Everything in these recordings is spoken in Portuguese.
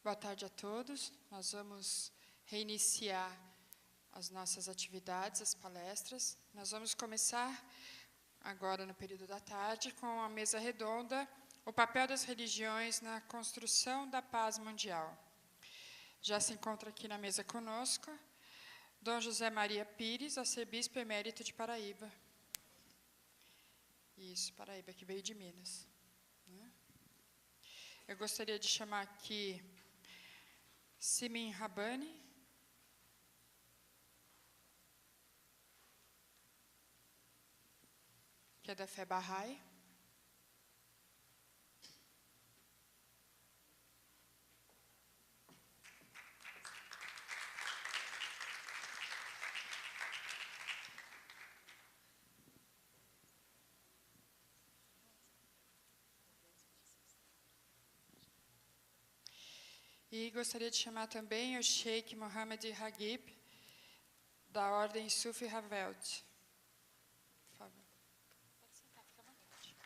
Boa tarde a todos. Nós vamos reiniciar as nossas atividades, as palestras. Nós vamos começar agora no período da tarde com a mesa redonda, o papel das religiões na construção da paz mundial. Já se encontra aqui na mesa conosco Dom José Maria Pires, arcebispo emérito de Paraíba. Isso, Paraíba, que veio de Minas. Eu gostaria de chamar aqui Simin Rabani, que é da fé Bahá'í. E gostaria de chamar também o Sheikh Mohammed Hagib, da Ordem Sufi Havelt. Por favor. Pode sentar, fica à vontade.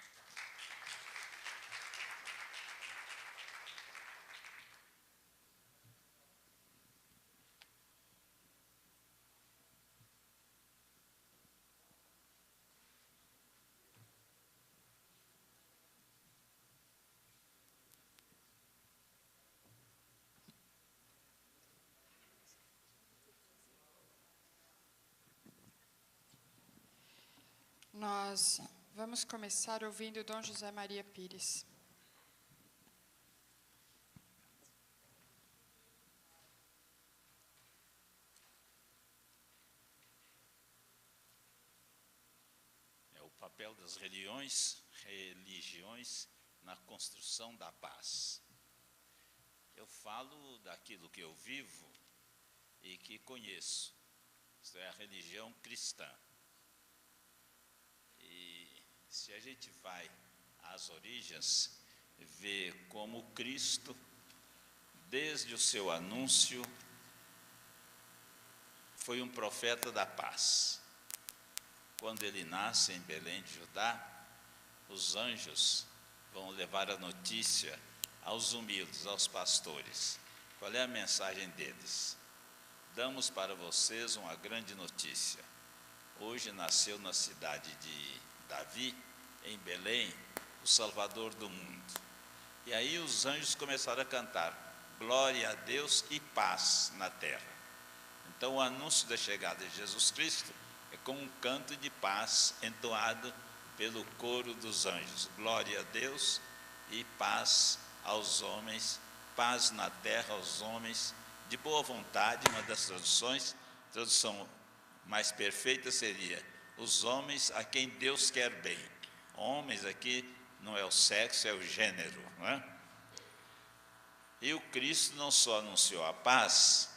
Nós vamos começar ouvindo Dom José Maria Pires. É o papel das religiões na construção da paz. Eu falo daquilo que eu vivo e que conheço. Isto é a religião cristã. Se a gente vai às origens, vê como Cristo, desde o seu anúncio, foi um profeta da paz. Quando ele nasce em Belém de Judá, os anjos vão levar a notícia aos humildes, aos pastores. Qual é a mensagem deles? Damos para vocês uma grande notícia. Hoje nasceu na cidade de Davi, em Belém, o Salvador do mundo. E aí os anjos começaram a cantar, glória a Deus e paz na terra. Então o anúncio da chegada de Jesus Cristo é como um canto de paz entoado pelo coro dos anjos. Glória a Deus e paz aos homens, paz na terra aos homens, de boa vontade. Uma das traduções, a tradução mais perfeita seria os homens a quem Deus quer bem. Homens aqui não é o sexo, é o gênero, não é? E o Cristo não só anunciou a paz,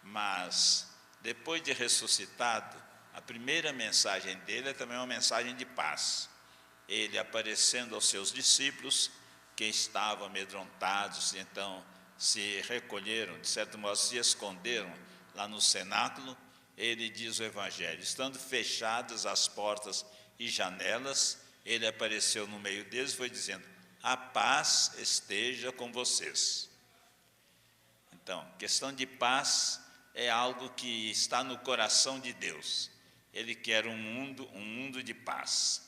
mas depois de ressuscitado, a primeira mensagem dele é também uma mensagem de paz. Ele aparecendo aos seus discípulos, que estavam amedrontados, então se recolheram, de certo modo se esconderam lá no cenáculo. Ele diz o Evangelho, estando fechadas as portas e janelas, ele apareceu no meio deles e foi dizendo, a paz esteja com vocês. Então, questão de paz é algo que está no coração de Deus. Ele quer um mundo de paz.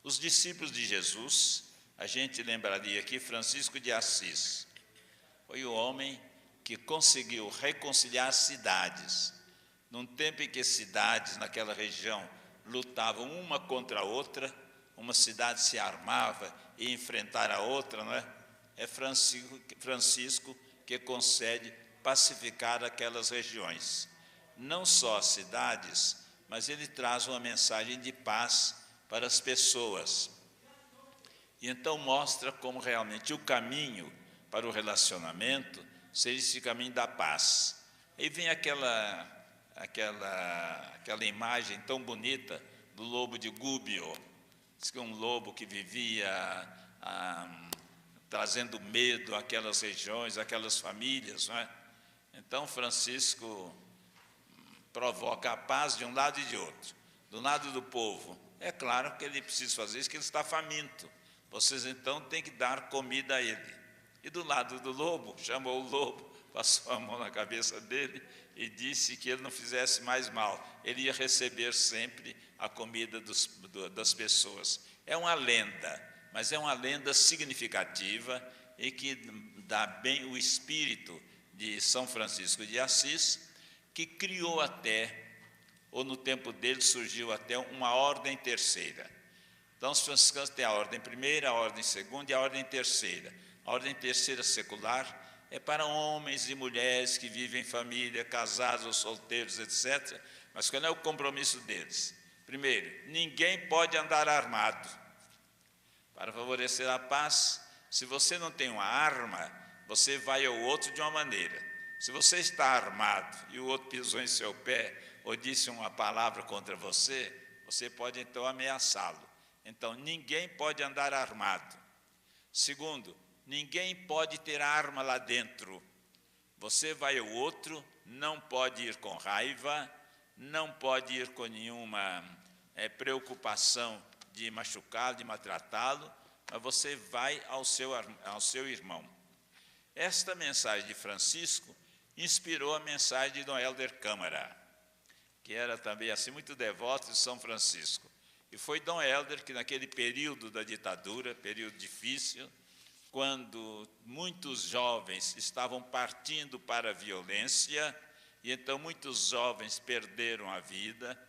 Os discípulos de Jesus, a gente lembraria aqui Francisco de Assis, foi o homem que conseguiu reconciliar cidades, num tempo em que cidades naquela região lutavam uma contra a outra, uma cidade se armava e enfrentar a outra, não é? É Francisco que concede pacificar aquelas regiões. Não só as cidades, mas ele traz uma mensagem de paz para as pessoas. E então mostra como realmente o caminho para o relacionamento seja esse caminho da paz. Aí vem aquela imagem tão bonita do lobo de Gubbio. Diz que é um lobo que vivia trazendo medo àquelas regiões, àquelas famílias, não é? Então Francisco provoca a paz de um lado e de outro. Do lado do povo, é claro que ele precisa fazer isso, que ele está faminto. Vocês então têm que dar comida a ele. E do lado do lobo, chamou o lobo, passou a mão na cabeça dele e disse que ele não fizesse mais mal, ele ia receber sempre a comida das pessoas. É uma lenda, mas é uma lenda significativa e que dá bem o espírito de São Francisco de Assis, que criou até, ou no tempo dele surgiu até uma ordem terceira. Então, os franciscanos têm a ordem primeira, a ordem segunda e a ordem terceira. A ordem terceira secular é para homens e mulheres que vivem em família, casados ou solteiros, etc. Mas qual é o compromisso deles? Primeiro, ninguém pode andar armado. Para favorecer a paz, se você não tem uma arma, você vai ao outro de uma maneira. Se você está armado e o outro pisou em seu pé ou disse uma palavra contra você, você pode então ameaçá-lo. Então, ninguém pode andar armado. Segundo, ninguém pode ter arma lá dentro. Você vai ao outro, não pode ir com raiva, não pode ir com nenhuma preocupação de machucá-lo, de maltratá-lo, mas você vai ao seu irmão. Esta mensagem de Francisco inspirou a mensagem de Dom Helder Câmara, que era também assim muito devoto de São Francisco. E foi Dom Helder que, naquele período da ditadura, período difícil, quando muitos jovens estavam partindo para a violência, e então muitos jovens perderam a vida,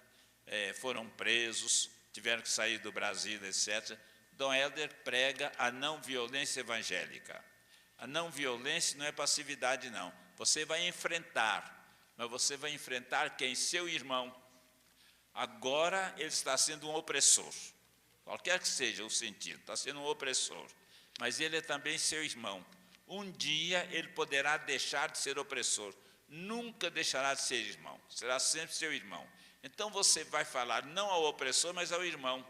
foram presos, tiveram que sair do Brasil, etc. Dom Helder prega a não violência evangélica. A não violência não é passividade, não. Você vai enfrentar, mas você vai enfrentar quem? Seu irmão. Agora ele está sendo um opressor, qualquer que seja o sentido, está sendo um opressor, mas ele é também seu irmão. Um dia ele poderá deixar de ser opressor, nunca deixará de ser irmão, será sempre seu irmão. Então você vai falar não ao opressor, mas ao irmão.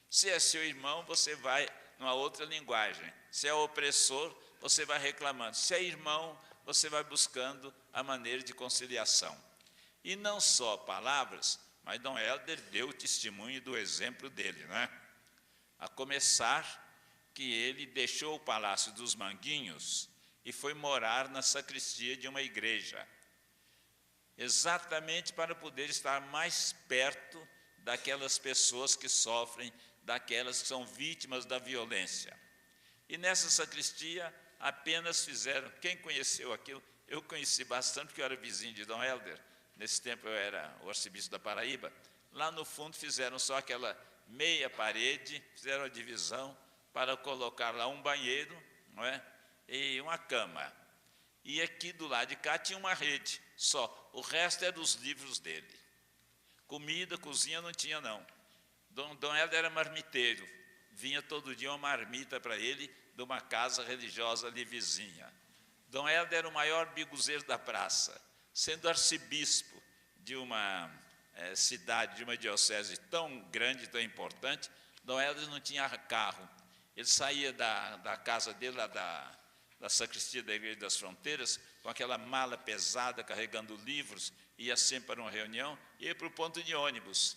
Se é seu irmão, você vai numa outra linguagem. Se é opressor, você vai reclamando. Se é irmão, você vai buscando a maneira de conciliação. E não só palavras, mas Dom Helder deu o testemunho do exemplo dele, né? A começar que ele deixou o Palácio dos Manguinhos e foi morar na sacristia de uma igreja, exatamente para poder estar mais perto daquelas pessoas que sofrem, daquelas que são vítimas da violência. E nessa sacristia apenas fizeram, quem conheceu aquilo, eu conheci bastante, porque eu era vizinho de Dom Helder, nesse tempo eu era o arcebispo da Paraíba. Lá no fundo fizeram só aquela meia parede, fizeram a divisão para colocar lá um banheiro, não é? E uma cama. E aqui do lado de cá tinha uma rede só, o resto era dos livros dele. Comida, cozinha não tinha não. Dom Helder era marmiteiro, vinha todo dia uma marmita para ele de uma casa religiosa ali vizinha. Dom Helder era o maior biguzeiro da praça, sendo arcebispo de uma cidade, de uma diocese tão grande, tão importante. Dom Helder não tinha carro, ele saía da casa dele, lá da sacristia da Igreja das Fronteiras, com aquela mala pesada, carregando livros, ia sempre para uma reunião, ia para o ponto de ônibus,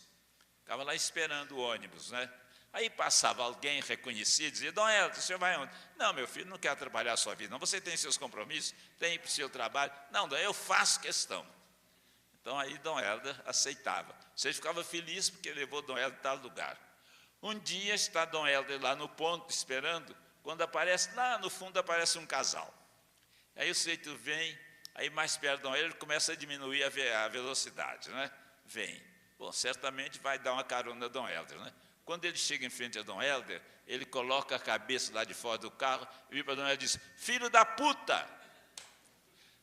ficava lá esperando o ônibus, né? Aí passava alguém reconhecido, dizia, Dom Helder, o senhor vai onde? Não, meu filho, não quero atrapalhar a sua vida, não, você tem seus compromissos, tem para o seu trabalho. Não, Dom, eu faço questão. Então, aí Dom Helder aceitava. Você ficava feliz porque levou Dom Helder a tal lugar. Um dia está Dom Helder lá no ponto, esperando, quando aparece, lá no fundo aparece um casal. Aí o sujeito vem, aí mais perto de Dom Helder, começa a diminuir a velocidade, né? Vem. Bom, certamente vai dar uma carona a Dom Helder, né? Quando ele chega em frente a Dom Helder, ele coloca a cabeça lá de fora do carro, e vira para Dom Helder e diz, filho da puta!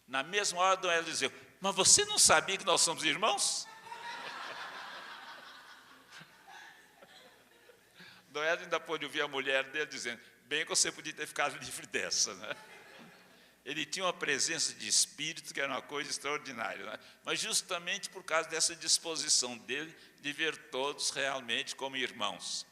Na mesma hora, Dom Helder dizia, mas você não sabia que nós somos irmãos? Dom Helder ainda pôde ouvir a mulher dele dizendo, bem que você podia ter ficado livre dessa, né? Ele tinha uma presença de espírito que era uma coisa extraordinária, né? Mas justamente por causa dessa disposição dele de ver todos realmente como irmãos.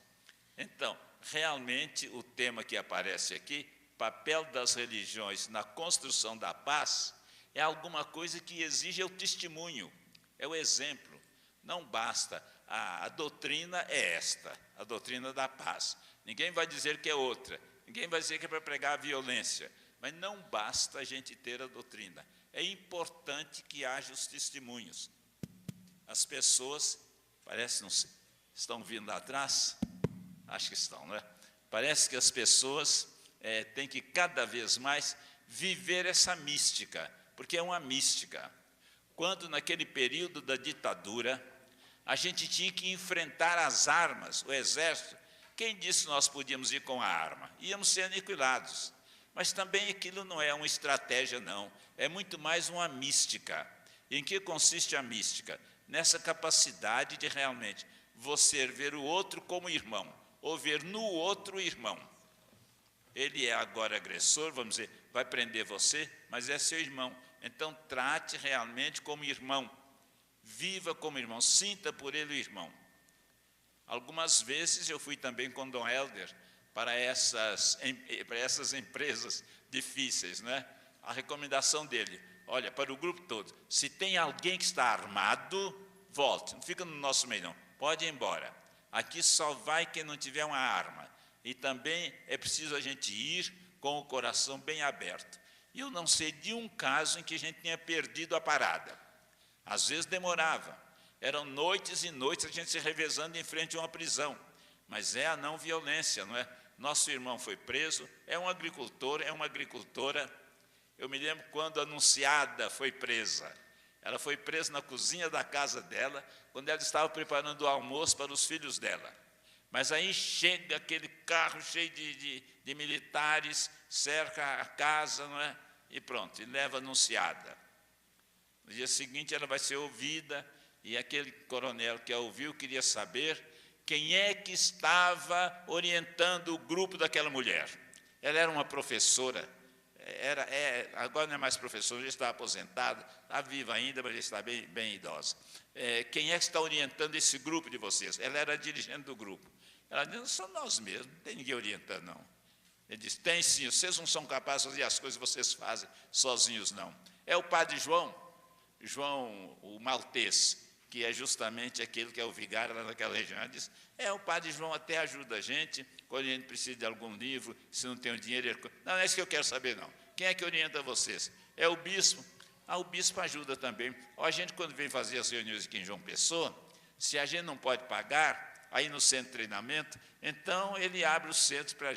Então, realmente o tema que aparece aqui, papel das religiões na construção da paz, é alguma coisa que exige o testemunho, é o exemplo. Não basta, a doutrina é esta, a doutrina da paz. Ninguém vai dizer que é outra, ninguém vai dizer que é para pregar a violência. Mas não basta a gente ter a doutrina. É importante que haja os testemunhos. As pessoas, parece, não sei, estão vindo lá atrás? Acho que estão, não é? Parece que as pessoas têm que cada vez mais viver essa mística, porque é uma mística. Quando naquele período da ditadura, a gente tinha que enfrentar as armas, o exército. Quem disse que nós podíamos ir com a arma? Íamos ser aniquilados. Mas também aquilo não é uma estratégia, não. É muito mais uma mística. Em que consiste a mística? Nessa capacidade de realmente você ver o outro como irmão, ou ver no outro irmão. Ele é agora agressor, vamos dizer, vai prender você, mas é seu irmão. Então, trate realmente como irmão. Viva como irmão, sinta por ele o irmão. Algumas vezes eu fui também com Dom Helder para essas empresas difíceis, né? A recomendação dele, olha, para o grupo todo, se tem alguém que está armado, volte, não fica no nosso meio não, pode ir embora. Aqui só vai quem não tiver uma arma. E também é preciso a gente ir com o coração bem aberto. E eu não sei de um caso em que a gente tenha perdido a parada. Às vezes demorava. Eram noites e noites a gente se revezando em frente a uma prisão. Mas é a não violência, não é? Nosso irmão foi preso, é um agricultor, é uma agricultora. Eu me lembro quando a Anunciada foi presa. Ela foi presa na cozinha da casa dela, quando ela estava preparando o almoço para os filhos dela. Mas aí chega aquele carro cheio de militares, cerca a casa, não é? E pronto, e leva a Anunciada. No dia seguinte ela vai ser ouvida, e aquele coronel que a ouviu queria saber quem é que estava orientando o grupo daquela mulher. Ela era uma professora, agora não é mais professora, já está aposentada, está viva ainda, mas já está bem idosa. Quem é que está orientando esse grupo de vocês? Ela era dirigente do grupo. Ela disse, não são nós mesmos, não tem ninguém orientando, não. Ele disse, tem sim, vocês não são capazes de fazer as coisas que vocês fazem sozinhos, não. É o padre João, o maltês, que é justamente aquele que é o vigário lá naquela região. Ele disse, o padre João até ajuda a gente, quando a gente precisa de algum livro, se não tem o dinheiro... Ele... Não é isso que eu quero saber, não. Quem é que orienta vocês? É o bispo. O bispo ajuda também. A gente, quando vem fazer as reuniões aqui em João Pessoa, se a gente não pode pagar, aí no centro de treinamento, então ele abre o centro para a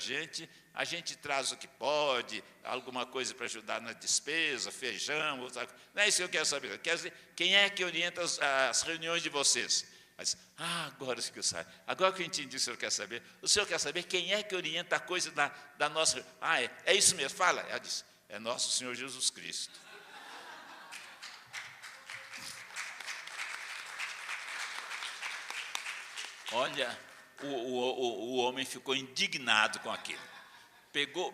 gente traz o que pode, alguma coisa para ajudar na despesa, feijão, outra coisa. Não é isso que eu quero saber. Quer dizer, quem é que orienta as reuniões de vocês? Mas, agora que eu sei. Agora que eu entendi o senhor quer saber. O senhor quer saber quem é que orienta a coisa da nossa... é isso mesmo, fala. Ela disse, é nosso Senhor Jesus Cristo. Olha, o homem ficou indignado com aquilo. Pegou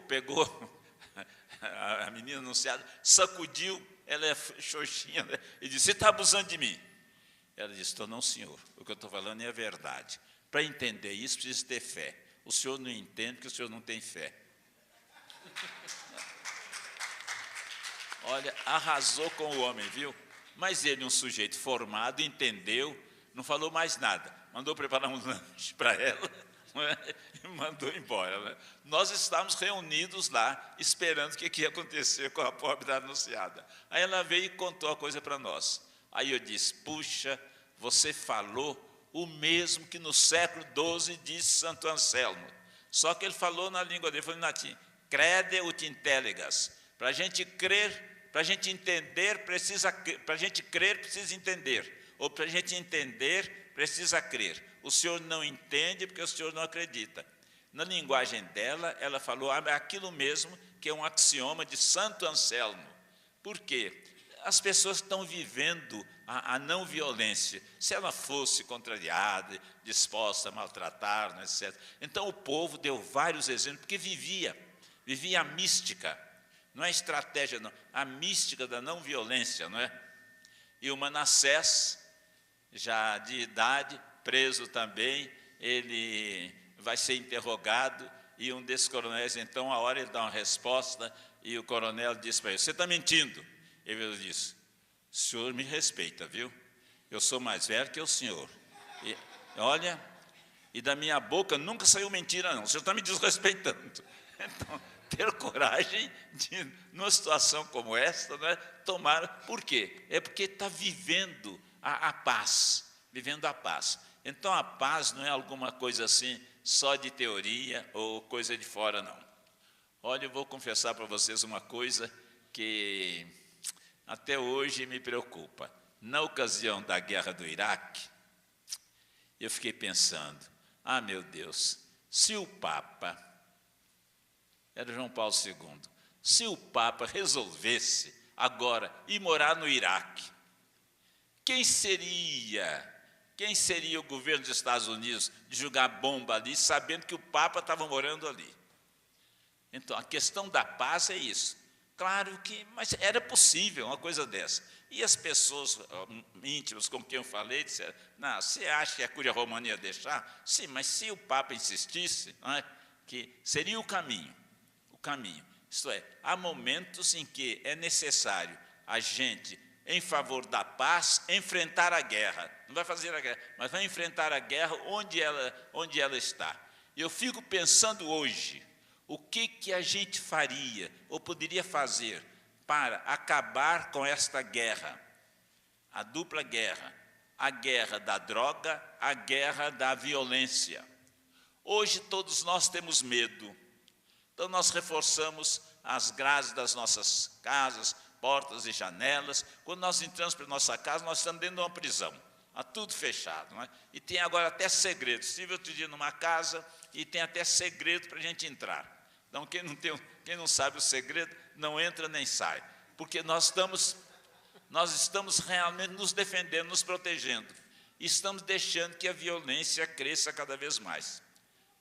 a menina Anunciada, sacudiu, ela é xoxinha, né? E disse, você está abusando de mim? Ela disse, não, senhor, o que eu estou falando é a verdade. Para entender isso, precisa ter fé. O senhor não entende porque o senhor não tem fé. Olha, arrasou com o homem, viu? Mas ele, um sujeito formado, entendeu, não falou mais nada. Mandou preparar um lanche para ela, e mandou embora. Né? Nós estávamos reunidos lá, esperando o que ia acontecer com a pobre da Anunciada. Aí ela veio e contou a coisa para nós. Aí eu disse, puxa, você falou o mesmo que no século XII disse Santo Anselmo. Só que ele falou na língua dele, falou em latim, crede ut intelligas. Para a gente crer, para a gente entender, para a gente crer, precisa entender. Ou para a gente entender, precisa crer. O senhor não entende porque o senhor não acredita. Na linguagem dela, ela falou aquilo mesmo que é um axioma de Santo Anselmo. Por quê? As pessoas estão vivendo a não violência. Se ela fosse contrariada, disposta a maltratar, etc. Então o povo deu vários exemplos, porque vivia a mística. Não é estratégia, não. A mística da não violência, não é? E o Manassés, já de idade, preso também, ele vai ser interrogado, e um desses coronéis, então, a hora ele dá uma resposta, e o coronel disse para ele, você está mentindo? Ele disse, o senhor me respeita, viu? Eu sou mais velho que o senhor. E, olha, e da minha boca nunca saiu mentira, não. O senhor está me desrespeitando. Então, ter coragem de, numa situação como esta, né, tomar. Por quê? É porque está vivendo a paz, vivendo a paz. Então, a paz não é alguma coisa assim, só de teoria ou coisa de fora, não. Olha, eu vou confessar para vocês uma coisa que até hoje me preocupa. Na ocasião da guerra do Iraque, eu fiquei pensando, meu Deus, se o Papa, era João Paulo II, se o Papa resolvesse agora ir morar no Iraque, quem seria o governo dos Estados Unidos de jogar bomba ali, sabendo que o Papa estava morando ali? Então, a questão da paz é isso. Claro que, mas era possível uma coisa dessa. E as pessoas íntimas com quem eu falei disseram, não, você acha que a Cúria Romana ia deixar? Sim, mas se o Papa insistisse, não é, que seria o caminho. Isto é, há momentos em que é necessário a gente, em favor da paz, enfrentar a guerra. Não vai fazer a guerra, mas vai enfrentar a guerra onde ela está. E eu fico pensando hoje, o que a gente faria ou poderia fazer para acabar com esta guerra, a dupla guerra, a guerra da droga, a guerra da violência. Hoje todos nós temos medo, então nós reforçamos as grades das nossas casas, portas e janelas. Quando nós entramos para a nossa casa, nós estamos dentro de uma prisão, tudo fechado, não é? E tem agora até segredo. Estive outro dia numa casa e tem até segredo para a gente entrar. Então, quem não sabe o segredo, não entra nem sai. Porque nós estamos realmente nos defendendo, nos protegendo. E estamos deixando que a violência cresça cada vez mais.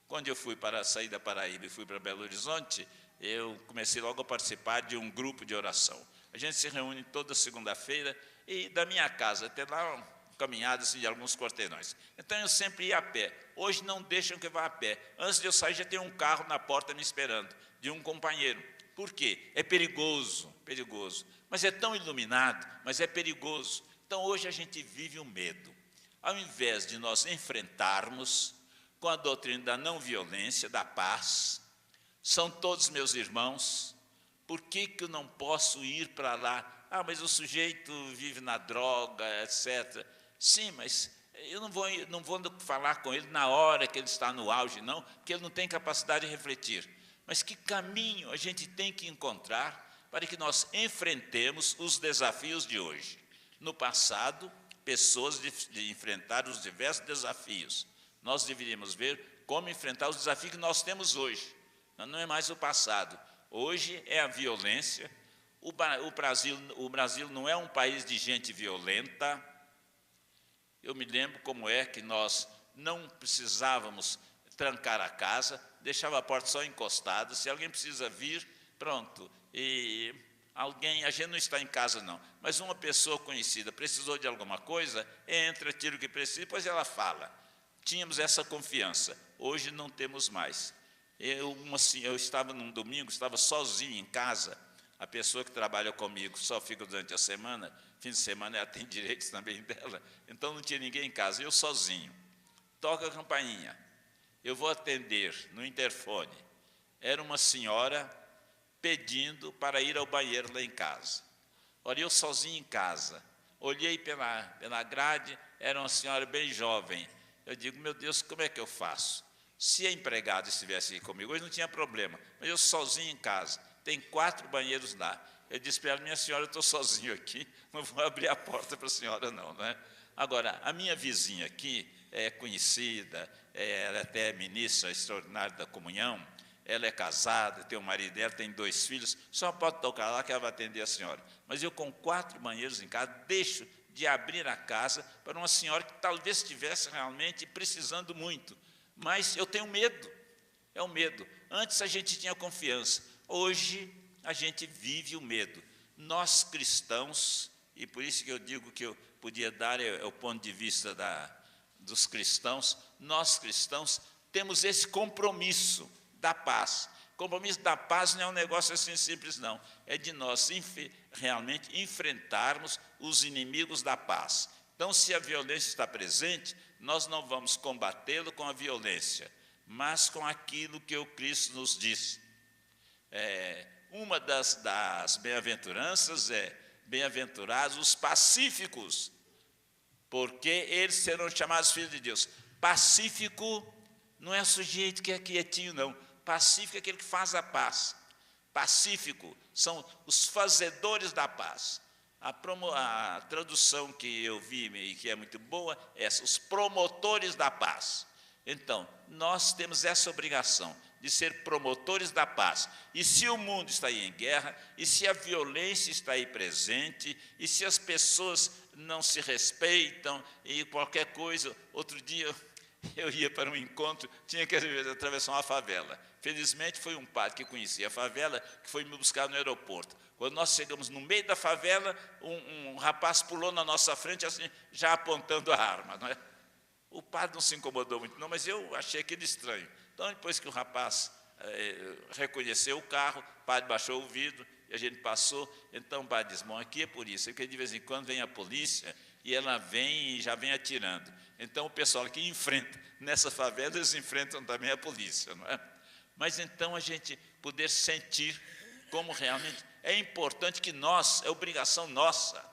Quando eu saí da Paraíba e fui para Belo Horizonte, eu comecei logo a participar de um grupo de oração. A gente se reúne toda segunda-feira e da minha casa até lá, caminhada assim, de alguns quarteirões. Então, eu sempre ia a pé. Hoje não deixam que eu vá a pé. Antes de eu sair, já tem um carro na porta me esperando, de um companheiro. Por quê? É perigoso. Mas é tão iluminado, mas é perigoso. Então, hoje a gente vive o medo. Ao invés de nós enfrentarmos com a doutrina da não violência, da paz, são todos meus irmãos, por que eu não posso ir para lá? Mas o sujeito vive na droga, etc. Sim, mas eu não vou falar com ele na hora que ele está no auge, não, porque ele não tem capacidade de refletir. Mas que caminho a gente tem que encontrar para que nós enfrentemos os desafios de hoje? No passado, pessoas de enfrentar os diversos desafios. Nós deveríamos ver como enfrentar os desafios que nós temos hoje. Não é mais o passado. Hoje é a violência. O Brasil não é um país de gente violenta. Eu me lembro como é que nós não precisávamos trancar a casa, deixava a porta só encostada, se alguém precisa vir, pronto. E a gente não está em casa não, mas uma pessoa conhecida precisou de alguma coisa, entra, tira o que precisa, depois ela fala. Tínhamos essa confiança, hoje não temos mais. Eu estava num domingo, estava sozinho em casa, a pessoa que trabalha comigo só fica durante a semana, fim de semana ela tem direitos também dela, então não tinha ninguém em casa, eu sozinho. Toca a campainha, eu vou atender no interfone. Era uma senhora pedindo para ir ao banheiro lá em casa. Ora, eu sozinho em casa, olhei pela grade, era uma senhora bem jovem. Eu digo, meu Deus, como é que eu faço? Se a empregada estivesse aqui comigo, hoje não tinha problema, mas eu sozinho em casa, tem 4 banheiros lá. Eu disse para ela, minha senhora, eu estou sozinho aqui, não vou abrir a porta para a senhora não, né? Agora, a minha vizinha aqui é conhecida, ela até é ministra extraordinária da comunhão, ela é casada, tem o marido dela, tem 2 filhos, só pode tocar lá que ela vai atender a senhora. Mas eu com 4 banheiros em casa, deixo de abrir a casa para uma senhora que talvez estivesse realmente precisando muito. Mas eu tenho medo, é o medo. Antes a gente tinha confiança, hoje a gente vive o medo. Nós cristãos, e por isso que eu digo que eu podia dar o ponto de vista dos cristãos, nós cristãos temos esse compromisso da paz. O compromisso da paz não é um negócio assim simples, não. É de nós realmente enfrentarmos os inimigos da paz. Então, se a violência está presente, nós não vamos combatê-lo com a violência, mas com aquilo que o Cristo nos diz. Uma das bem-aventuranças é: bem-aventurados os pacíficos, porque eles serão chamados filhos de Deus. Pacífico não é sujeito que é quietinho, não. Pacífico é aquele que faz a paz. Pacífico são os fazedores da paz. A tradução que eu vi e que é muito boa é os promotores da paz. Então, nós temos essa obrigação de ser promotores da paz. E se o mundo está aí em guerra, e se a violência está aí presente, e se as pessoas não se respeitam, e qualquer coisa, outro dia eu ia para um encontro, tinha que atravessar uma favela. Felizmente foi um padre que conhecia a favela, que foi me buscar no aeroporto. Quando nós chegamos no meio da favela, um rapaz pulou na nossa frente, assim, já apontando a arma, não é? O padre não se incomodou muito, não, mas eu achei aquilo estranho. Então, depois que o rapaz reconheceu o carro, o padre baixou o vidro e a gente passou. Então, o padre disse: bom, aqui é por isso, porque de vez em quando vem a polícia e ela vem e já vem atirando. Então, o pessoal que enfrenta nessa favela, eles enfrentam também a polícia, não é? Mas então a gente poder sentir como realmente é importante que nós, é obrigação nossa,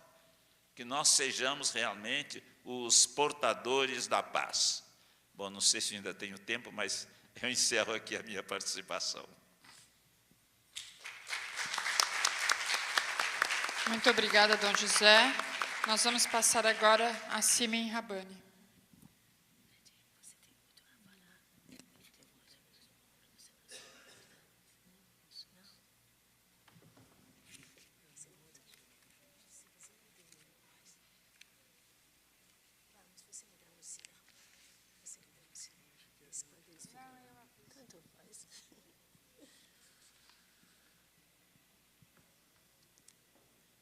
que nós sejamos realmente os portadores da paz. Bom, não sei se ainda tenho tempo, mas eu encerro aqui a minha participação. Muito obrigada, Dom José. Nós vamos passar agora a Simen Rabani.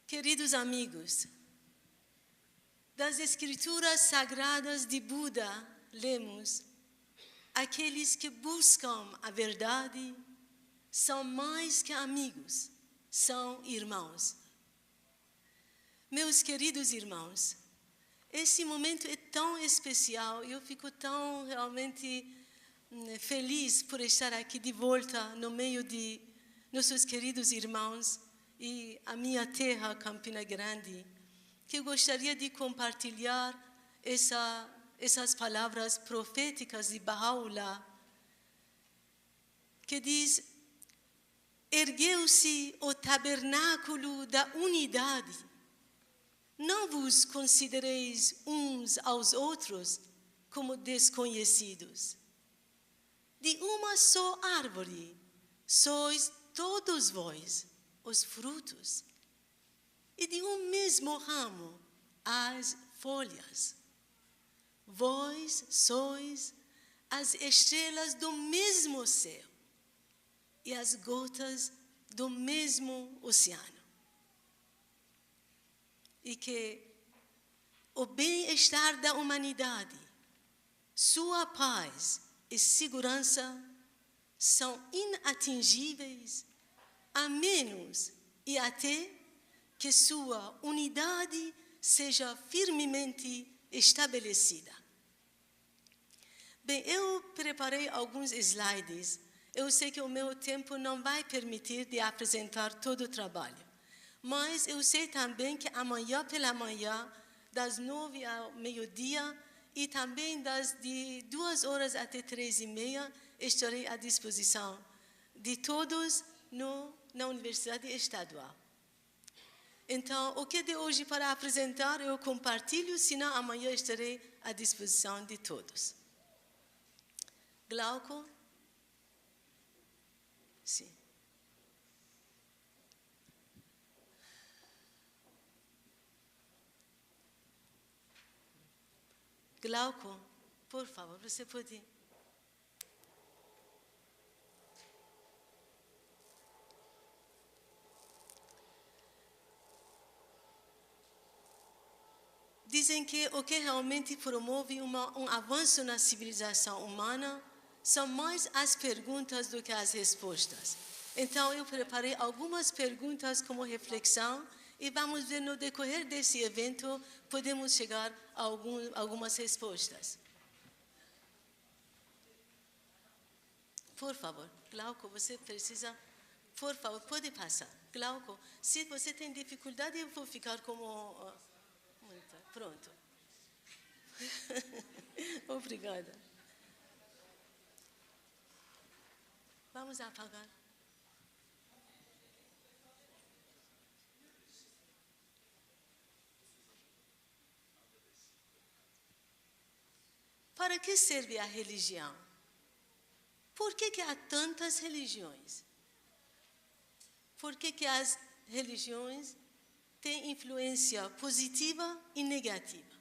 Queridos amigos, das Escrituras Sagradas de Buda, lemos: aqueles que buscam a verdade são mais que amigos, são irmãos. Meus queridos irmãos, esse momento é tão especial, eu fico tão realmente feliz por estar aqui de volta no meio de nossos queridos irmãos e a minha terra, Campina Grande, que eu gostaria de compartilhar essas palavras proféticas de Baha'u'lláh, que diz: ergueu-se o tabernáculo da unidade, não vos considereis uns aos outros como desconhecidos. De uma só árvore sois todos vós os frutos, e de um mesmo ramo as folhas. Vós sois as estrelas do mesmo céu e as gotas do mesmo oceano. E que o bem-estar da humanidade, sua paz e segurança são inatingíveis, a menos e até que sua unidade seja firmemente estabelecida. Bem, eu preparei alguns slides. Eu sei que o meu tempo não vai permitir de apresentar todo o trabalho, mas eu sei também que amanhã pela manhã, das 9 ao meio-dia, e também de 2 horas até 3h30, estarei à disposição de todos na Universidade Estadual. Então, o que é de hoje para apresentar, eu compartilho, senão amanhã estarei à disposição de todos. Glauco? Sim. Glauco, por favor, você pode... Dizem que o que realmente promove um avanço na civilização humana são mais as perguntas do que as respostas. Então, eu preparei algumas perguntas como reflexão e vamos ver no decorrer desse evento, podemos chegar a algumas respostas. Por favor, Glauco, você precisa Por favor, pode passar. Glauco, se você tem dificuldade, eu vou ficar como... Pronto. Obrigada. Vamos apagar. Para que serve a religião? Por que há tantas religiões? Por que as religiões têm influência positiva e negativa?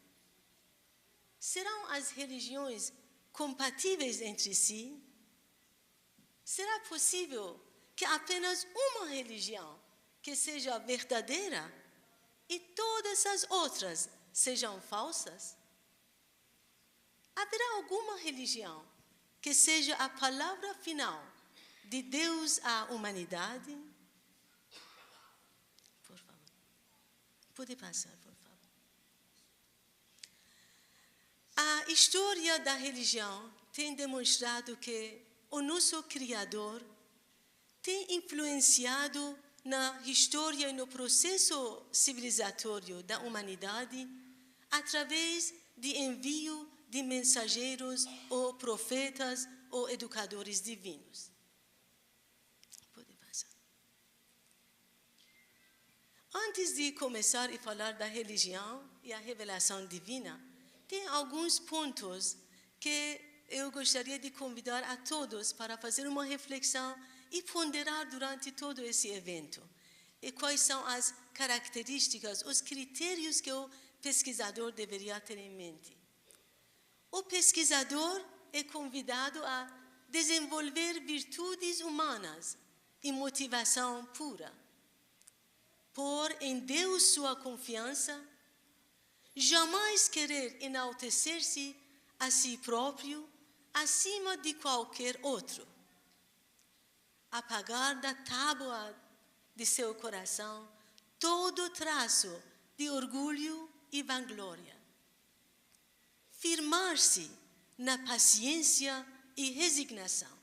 Serão as religiões compatíveis entre si? Será possível que apenas uma religião que seja verdadeira e todas as outras sejam falsas? Haverá alguma religião que seja a palavra final de Deus à humanidade? Por favor. Pode passar, por favor. A história da religião tem demonstrado que o nosso Criador tem influenciado na história e no processo civilizatório da humanidade através de envio de mensageiros ou profetas ou educadores divinos. Pode passar. Antes de começar a falar da religião e a revelação divina, tem alguns pontos que eu gostaria de convidar a todos para fazer uma reflexão e ponderar durante todo esse evento. E quais são as características, os critérios que o pesquisador deveria ter em mente. O pesquisador é convidado a desenvolver virtudes humanas e motivação pura. Pôr em Deus sua confiança, jamais querer enaltecer-se a si próprio acima de qualquer outro. Apagar da tábua de seu coração todo traço de orgulho e vanglória. Firmar-se na paciência e resignação,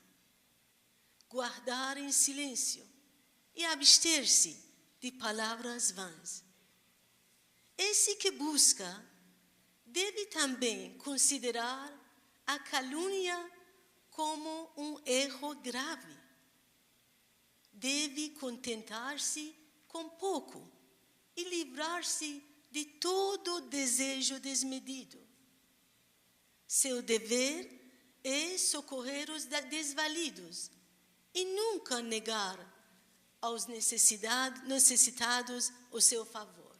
guardar em silêncio e abster-se de palavras vãs. Esse que busca deve também considerar a calúnia como um erro grave. Deve contentar-se com pouco e livrar-se de todo desejo desmedido. Seu dever é socorrer os desvalidos e nunca negar aos necessitados o seu favor.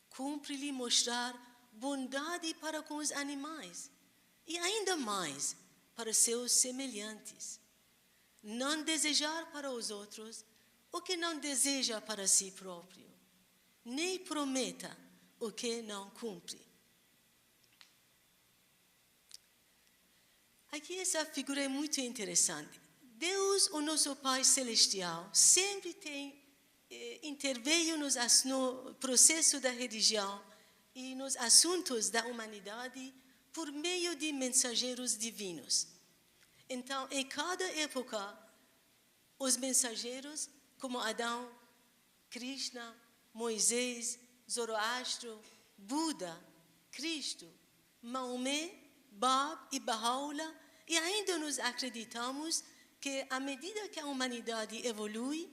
Cumpre-lhe mostrar bondade para com os animais e ainda mais para seus semelhantes. Não desejar para os outros o que não deseja para si próprio, nem prometa o que não cumpre. Aqui essa figura é muito interessante. Deus, o nosso Pai Celestial, sempre interveio no processo da religião e nos assuntos da humanidade por meio de mensageiros divinos. Então, em cada época, os mensageiros, como Adão, Krishna, Moisés, Zoroastro, Buda, Cristo, Maomé, Bab e Baha'u'llah, e ainda nos acreditamos que, à medida que a humanidade evolui,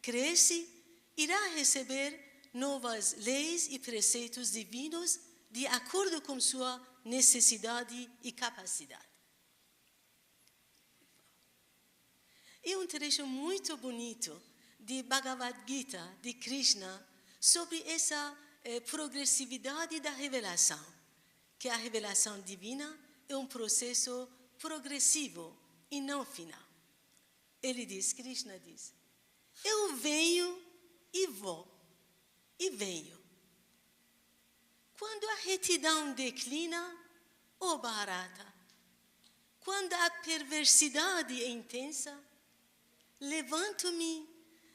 cresce, irá receber novas leis e preceitos divinos de acordo com sua necessidade e capacidade. E um trecho muito bonito de Bhagavad Gita, de Krishna, sobre essa progressividade da revelação, que a revelação divina é um processo progressivo e não final. Ele diz, Krishna diz, eu venho e vou, e venho. Quando a retidão declina, ó Bharata, quando a perversidade é intensa, levanto-me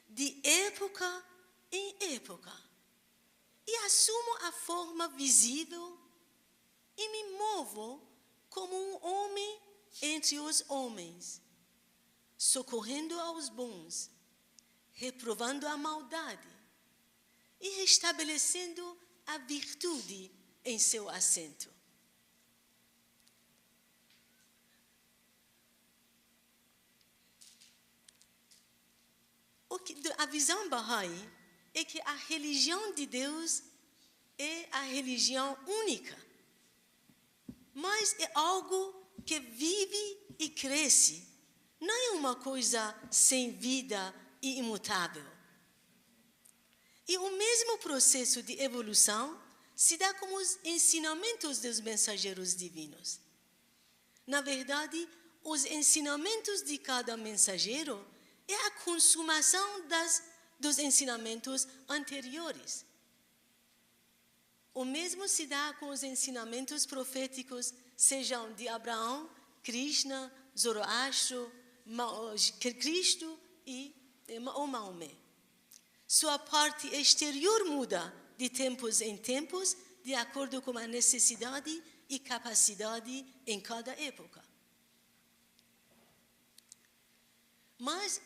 de época em época e assumo a forma visível e me movo como um homem entre os homens, socorrendo aos bons reprovando a maldade e restabelecendo a virtude em seu assento. A visão Bahá'í é que a religião de Deus é a religião única, mas é algo que vive e cresce, não é uma coisa sem vida e imutável. E o mesmo processo de evolução se dá com os ensinamentos dos mensageiros divinos. Na verdade, os ensinamentos de cada mensageiro é a consumação dos ensinamentos anteriores. O mesmo se dá com os ensinamentos proféticos, sejam de Abraão, Krishna, Zoroastro, Cristo ou Maomé. Sua parte exterior muda de tempos em tempos, de acordo com a necessidade e capacidade em cada época. Mas,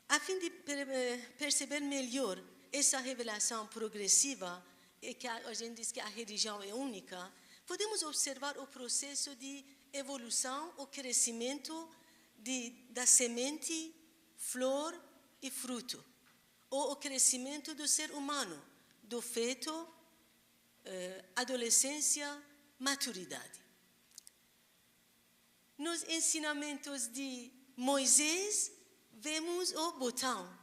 a fim de perceber melhor essa revelação progressiva, que a gente diz que a religião é única, podemos observar o processo de evolução, o crescimento da semente, flor e fruto, ou o crescimento do ser humano, do feto, adolescência, maturidade. Nos ensinamentos de Moisés, vemos o botão.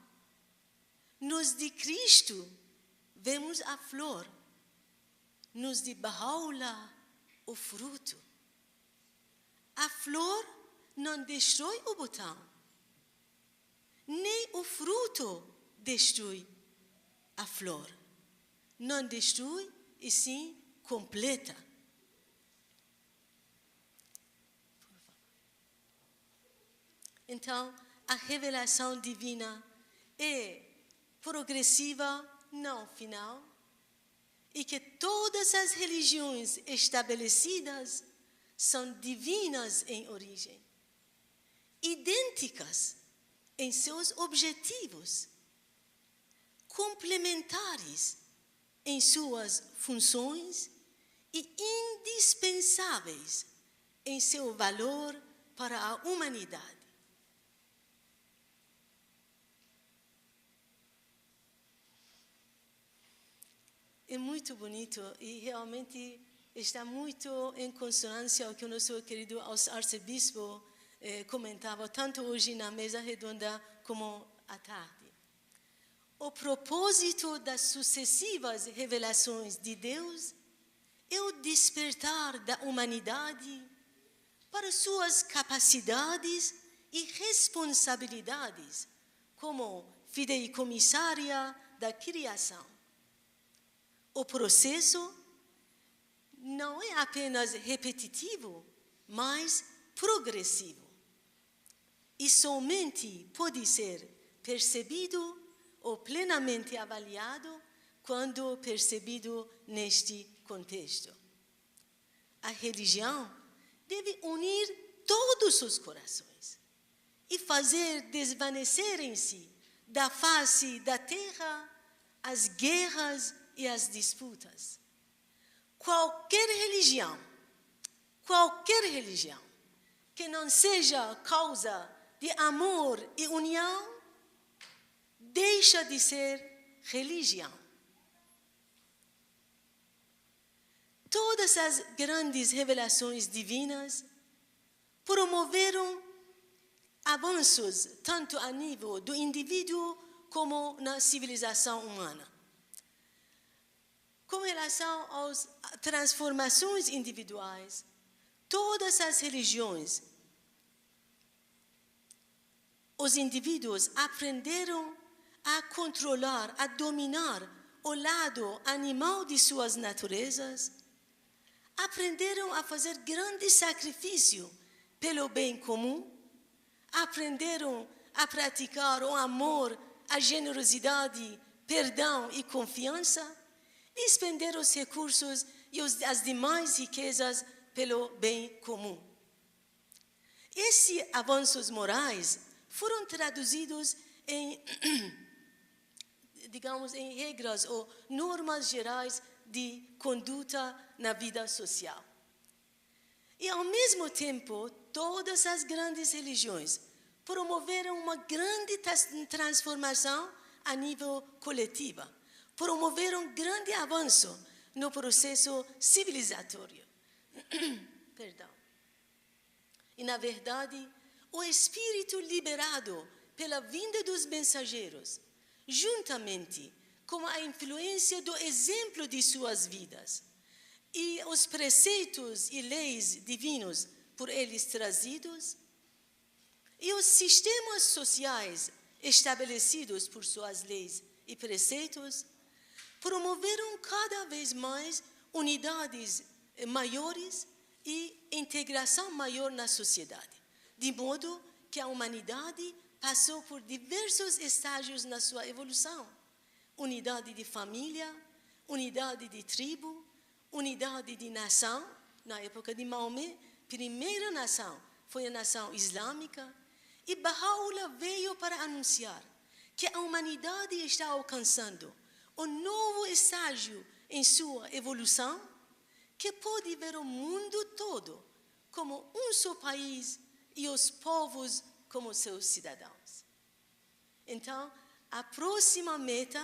Nos de Cristo, vemos a flor. Nos de Baha'u'lláh, o fruto. A flor não destrói o botão, nem o fruto destrói a flor. Não destrói, e sim completa. Então, a revelação divina é progressiva, não final, e que todas as religiões estabelecidas são divinas em origem, idênticas em seus objetivos, complementares em suas funções e indispensáveis em seu valor para a humanidade. É muito bonito e realmente está muito em consonância com o que o nosso querido arcebispo comentava, tanto hoje na mesa redonda como à tarde. O propósito das sucessivas revelações de Deus é o despertar da humanidade para suas capacidades e responsabilidades como fideicomissária da criação. O processo não é apenas repetitivo, mas progressivo. E somente pode ser percebido ou plenamente avaliado quando percebido neste contexto. A religião deve unir todos os corações e fazer desvanecer em si, da face da terra, as guerras e as disputas. Qualquer religião que não seja causa de amor e união, deixa de ser religião. Todas as grandes revelações divinas promoveram avanços tanto a nível do indivíduo como na civilização humana. Com relação às transformações individuais, todas as religiões, os indivíduos aprenderam a controlar, a dominar o lado animal de suas naturezas, aprenderam a fazer grande sacrifício pelo bem comum, aprenderam a praticar o amor, a generosidade, perdão e confiança, e expender os recursos e as demais riquezas pelo bem comum. Esses avanços morais foram traduzidos em, digamos, em regras ou normas gerais de conduta na vida social. E, ao mesmo tempo, todas as grandes religiões promoveram uma grande transformação a nível coletivo, promoveram um grande avanço no processo civilizatório. Perdão. E, na verdade, o espírito liberado pela vinda dos mensageiros, juntamente com a influência do exemplo de suas vidas e os preceitos e leis divinos por eles trazidos, e os sistemas sociais estabelecidos por suas leis e preceitos, promoveram cada vez mais unidades maiores e integração maior na sociedade, de modo que a humanidade passou por diversos estágios na sua evolução: unidade de família, unidade de tribo, unidade de nação. Na época de Maomé, primeira nação foi a nação islâmica, e Baha'u'llah veio para anunciar que a humanidade está alcançando um novo estágio em sua evolução, que pode ver o mundo todo como um só país e os povos como seus cidadãos. Então, a próxima meta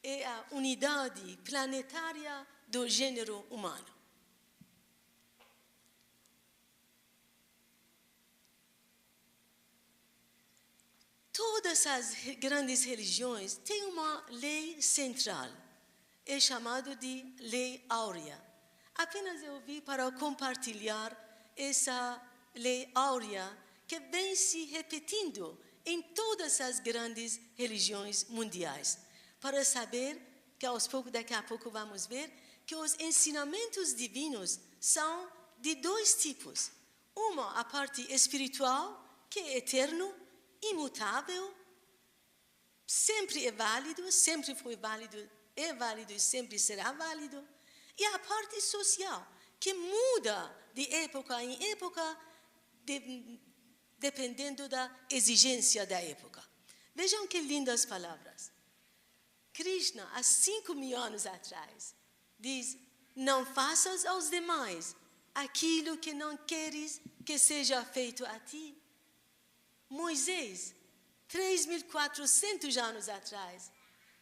é a unidade planetária do gênero humano. Todas as grandes religiões têm uma lei central, é chamado de Lei Áurea. Apenas eu vim para compartilhar essa Lei Áurea que vem se repetindo em todas as grandes religiões mundiais, para saber que daqui a pouco vamos ver que os ensinamentos divinos são de dois tipos. Uma, a parte espiritual, que é eterno, imutável, sempre é válido, sempre foi válido, é válido e sempre será válido. E a parte social, que muda de época em época, dependendo da exigência da época. Vejam que lindas palavras. Krishna, há 5.000 anos atrás, diz: não faças aos demais aquilo que não queres que seja feito a ti. Moisés, 3.400 anos atrás,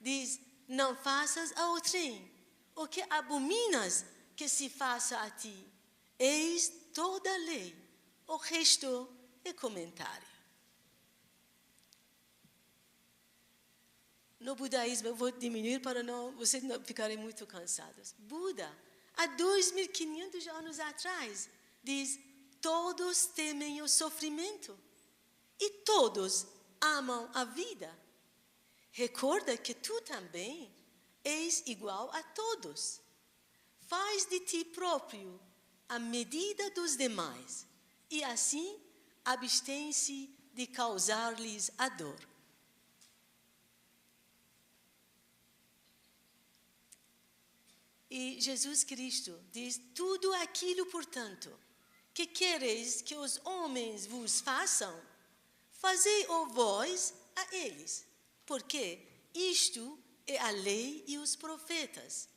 diz: não faças a outrem o que abominas que se faça a ti. Eis toda a lei. O resto é comentário. No budaísmo, eu vou diminuir para vocês não ficarem muito cansados. Buda, há 2.500 anos atrás, diz: todos temem o sofrimento e todos amam a vida. Recorda que tu também és igual a todos. Faz de ti próprio a medida dos demais, e assim abstém-se de causar-lhes a dor. E Jesus Cristo diz: tudo aquilo, portanto, que quereis que os homens vos façam, fazei-o vós a eles, porque isto é a lei e os profetas.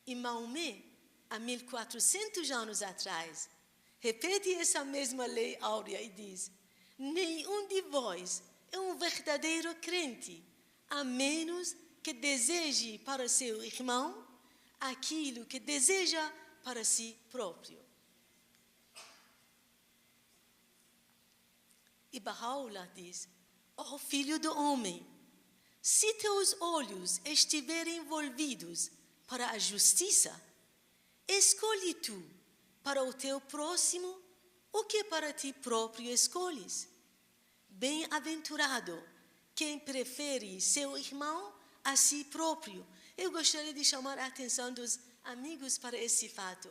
E Maomé, há 1.400 anos atrás, repete essa mesma lei áurea e diz: nenhum de vós é um verdadeiro crente, a menos que deseje para seu irmão aquilo que deseja para si próprio. E Baha'u'llah diz: ó filho do homem, se teus olhos estiverem envolvidos para a justiça, escolhe tu para o teu próximo o que para ti próprio escolhes. Bem-aventurado quem prefere seu irmão a si próprio. Eu gostaria de chamar a atenção dos amigos para esse fato.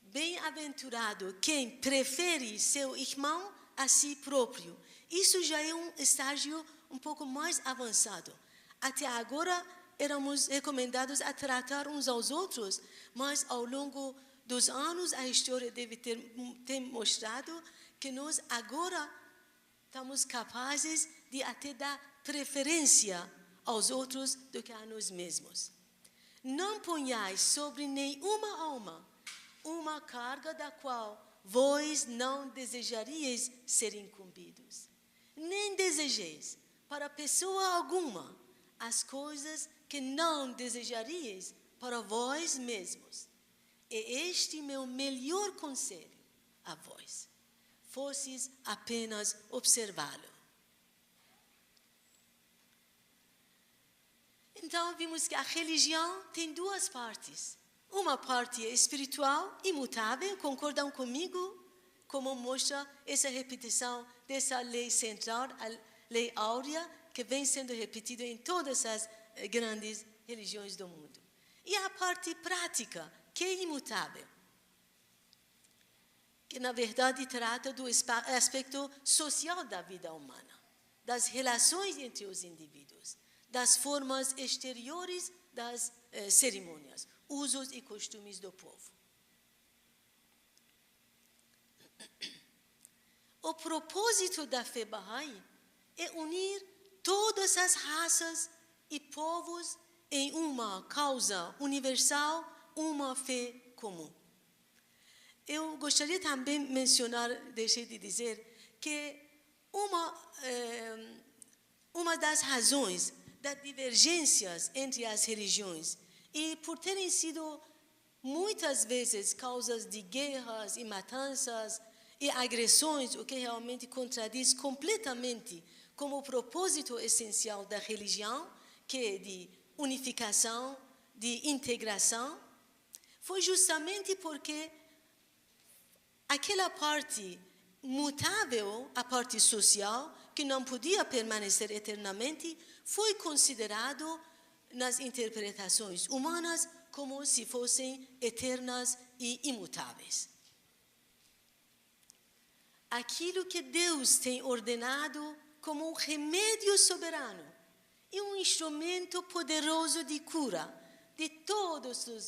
Bem-aventurado quem prefere seu irmão a si próprio. Isso já é um estágio um pouco mais avançado. Até agora éramos recomendados a tratar uns aos outros, mas ao longo dos anos a história deve ter mostrado que nós agora estamos capazes de até dar preferência aos outros do que a nós mesmos. Não ponhais sobre nenhuma alma uma carga da qual vós não desejaríeis ser incumbidos. Nem desejeis para pessoa alguma as coisas que não desejaríeis para vós mesmos. É este meu melhor conselho a vós. Fosseis apenas observá-lo. Então, vimos que a religião tem duas partes. Uma parte é espiritual, imutável, concordam comigo? Como mostra essa repetição dessa lei central, a lei áurea, que vem sendo repetida em todas as grandes religiões do mundo. E a parte prática, que é imutável, que na verdade trata do aspecto social da vida humana, das relações entre os indivíduos, das formas exteriores das cerimônias, usos e costumes do povo. O propósito da fé Bahá'í é unir todas as raças e povos em uma causa universal, uma fé comum. Eu gostaria também de mencionar, deixei de dizer, que uma das razões das divergências entre as religiões, e por terem sido muitas vezes causas de guerras e matanças e agressões, o que realmente contradiz completamente como o propósito essencial da religião, que é de unificação, de integração, foi justamente porque aquela parte mutável, a parte social, que não podia permanecer eternamente, foi considerado nas interpretações humanas como se fossem eternas e imutáveis. Aquilo que Deus tem ordenado como um remédio soberano e um instrumento poderoso de cura de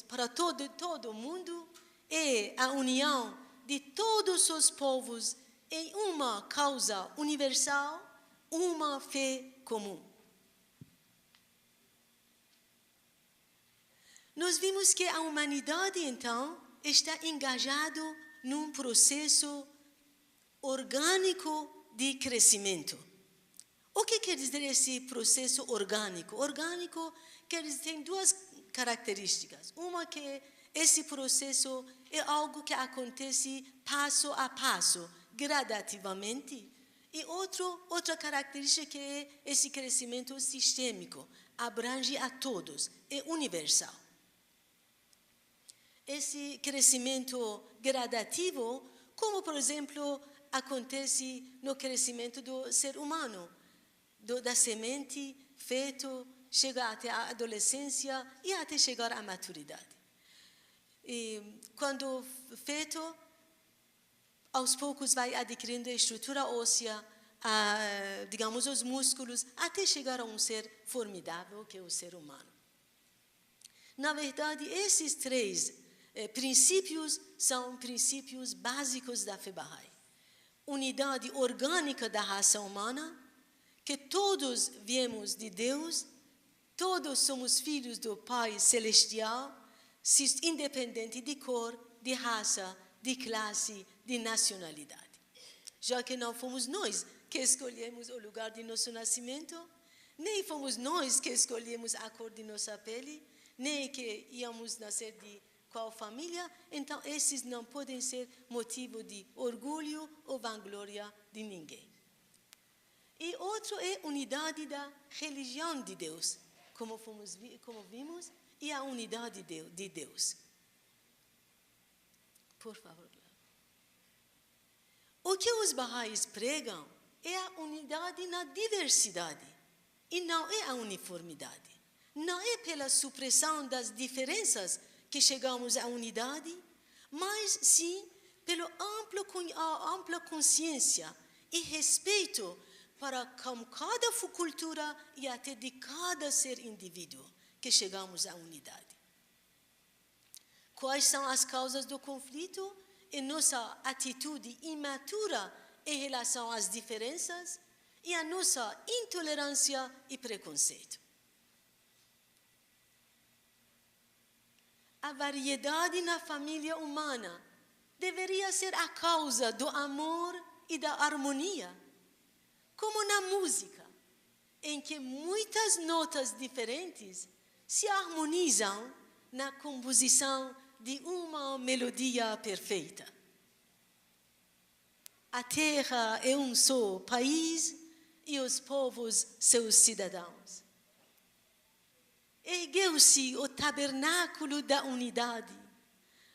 para todo o mundo é a união de todos os povos em uma causa universal, uma fé comum. Nós vimos que a humanidade, então, está engajada num processo orgânico de crescimento. O que quer dizer esse processo orgânico? Orgânico tem duas características. Uma que esse processo é algo que acontece passo a passo, gradativamente. E outra característica que é esse crescimento sistêmico, abrange a todos, é universal. Esse crescimento gradativo, como por exemplo acontece no crescimento do ser humano, da semente, feto, chega até a adolescência e até chegar à maturidade. E quando feto, aos poucos vai adquirindo a estrutura óssea, digamos, os músculos, até chegar a um ser formidável que é o ser humano. Na verdade, esses três princípios são princípios básicos da fé Bahá'í. Unidade orgânica da raça humana, que todos viemos de Deus, todos somos filhos do Pai Celestial, independente de cor, de raça, de classe, de nacionalidade. Já que não fomos nós que escolhemos o lugar de nosso nascimento, nem fomos nós que escolhemos a cor de nossa pele, nem que íamos nascer de qual família, então esses não podem ser motivo de orgulho ou vanglória de ninguém. E outro é a unidade da religião de Deus, como vimos, e a unidade de Deus. Por favor. O que os Bahá'ís pregam é a unidade na diversidade, e não é a uniformidade. Não é pela supressão das diferenças que chegamos à unidade, mas sim pela ampla consciência e respeito para cada cultura e até de cada ser indivíduo que chegamos à unidade. Quais são as causas do conflito? É nossa atitude imatura em relação às diferenças e à nossa intolerância e preconceito. A variedade na família humana deveria ser a causa do amor e da harmonia, como na música, em que muitas notas diferentes se harmonizam na composição de uma melodia perfeita. A terra é um só país e os povos seus cidadãos. Ergueu-se o tabernáculo da unidade.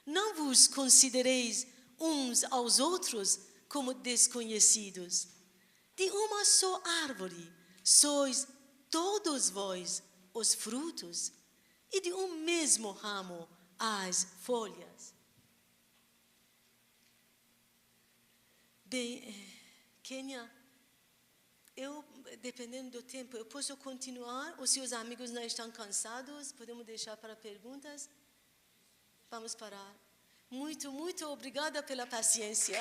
Não vos considereis uns aos outros como desconhecidos. De uma só árvore sois todos vós os frutos, e de um mesmo ramo as folhas. Bem, Kênia, dependendo do tempo, eu posso continuar? Os seus amigos não estão cansados? Podemos deixar para perguntas? Vamos parar. Muito, muito obrigada pela paciência.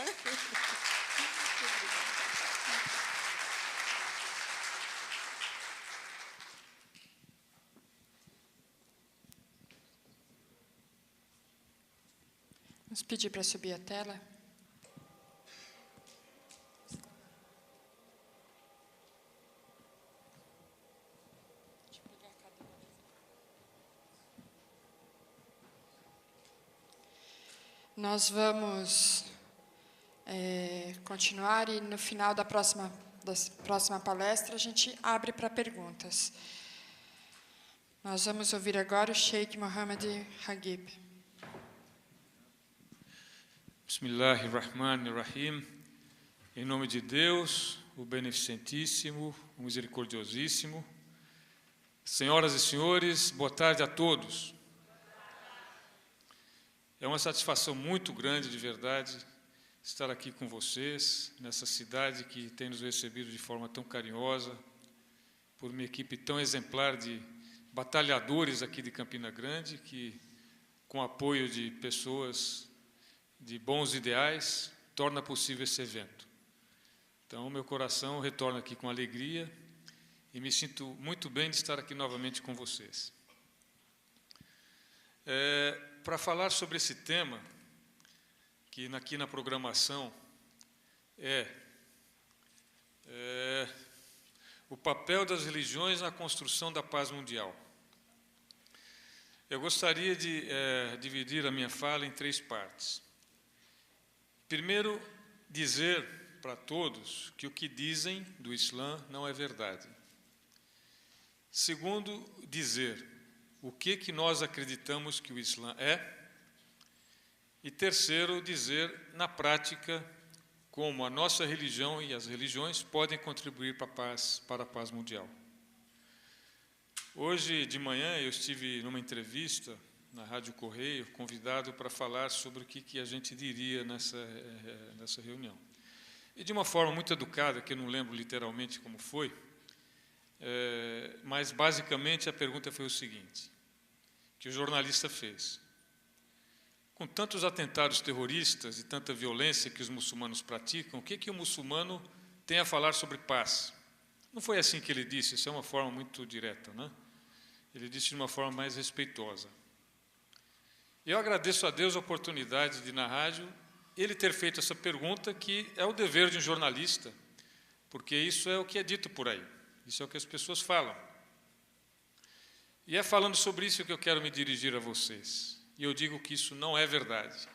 Vamos pedir para subir a tela. Nós vamos continuar e no final da próxima palestra a gente abre para perguntas. Nós vamos ouvir agora o Sheikh Mohammed Hagib. Bismillahirrahmanirrahim. Em nome de Deus, o Beneficentíssimo, o Misericordiosíssimo. Senhoras e senhores, boa tarde a todos. É uma satisfação muito grande, de verdade, estar aqui com vocês, nessa cidade que tem nos recebido de forma tão carinhosa, por uma equipe tão exemplar de batalhadores aqui de Campina Grande, que, com apoio de pessoas de bons ideais, torna possível esse evento. Então, meu coração retorna aqui com alegria e me sinto muito bem de estar aqui novamente com vocês. Para falar sobre esse tema, que aqui na programação o papel das religiões na construção da paz mundial. Eu gostaria de dividir a minha fala em 3 partes. Primeiro, dizer para todos que o que dizem do Islã não é verdade. Segundo, dizer o que nós acreditamos que o Islã é. E terceiro, dizer na prática como a nossa religião e as religiões podem contribuir para a paz mundial. Hoje de manhã eu estive numa entrevista na Rádio Correio, convidado para falar sobre o que a gente diria nessa reunião. E de uma forma muito educada, que eu não lembro literalmente como foi, mas basicamente a pergunta foi o seguinte, que o jornalista fez. Com tantos atentados terroristas e tanta violência que os muçulmanos praticam, o que o muçulmano tem a falar sobre paz? Não foi assim que ele disse, isso é uma forma muito direta, né? Ele disse de uma forma mais respeitosa. Eu agradeço a Deus a oportunidade de, na rádio, ele ter feito essa pergunta, que é o dever de um jornalista, porque isso é o que é dito por aí, isso é o que as pessoas falam. E é falando sobre isso que eu quero me dirigir a vocês. E eu digo que isso não é verdade.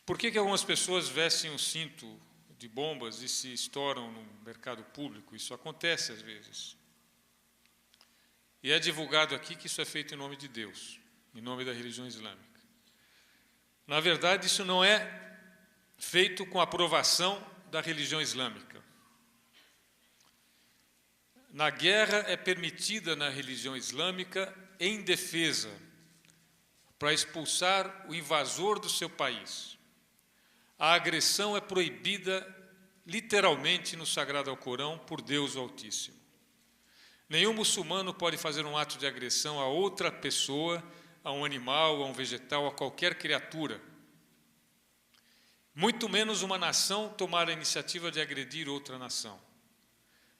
Por que algumas pessoas vestem um cinto de bombas e se estouram no mercado público? Isso acontece às vezes. E é divulgado aqui que isso é feito em nome de Deus, em nome da religião islâmica. Na verdade, isso não é feito com a aprovação da religião islâmica. Na guerra é permitida na religião islâmica em defesa, para expulsar o invasor do seu país. A agressão é proibida literalmente no Sagrado Alcorão por Deus Altíssimo. Nenhum muçulmano pode fazer um ato de agressão a outra pessoa, a um animal, a um vegetal, a qualquer criatura. muito menos uma nação tomar a iniciativa de agredir outra nação.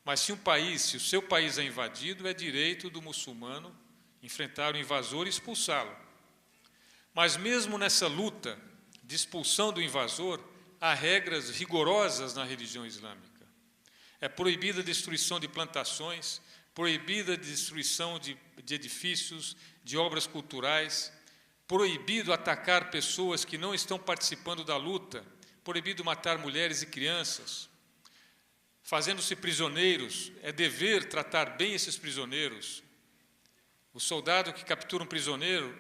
Mas se o seu país é invadido, é direito do muçulmano enfrentar o invasor e expulsá-lo. Mas mesmo nessa luta de expulsão do invasor, há regras rigorosas na religião islâmica. É proibida a destruição de plantações, proibida a destruição de edifícios, de obras culturais, proibido atacar pessoas que não estão participando da luta, proibido matar mulheres e crianças. Fazendo-se prisioneiros, é dever tratar bem esses prisioneiros. O soldado que captura um prisioneiro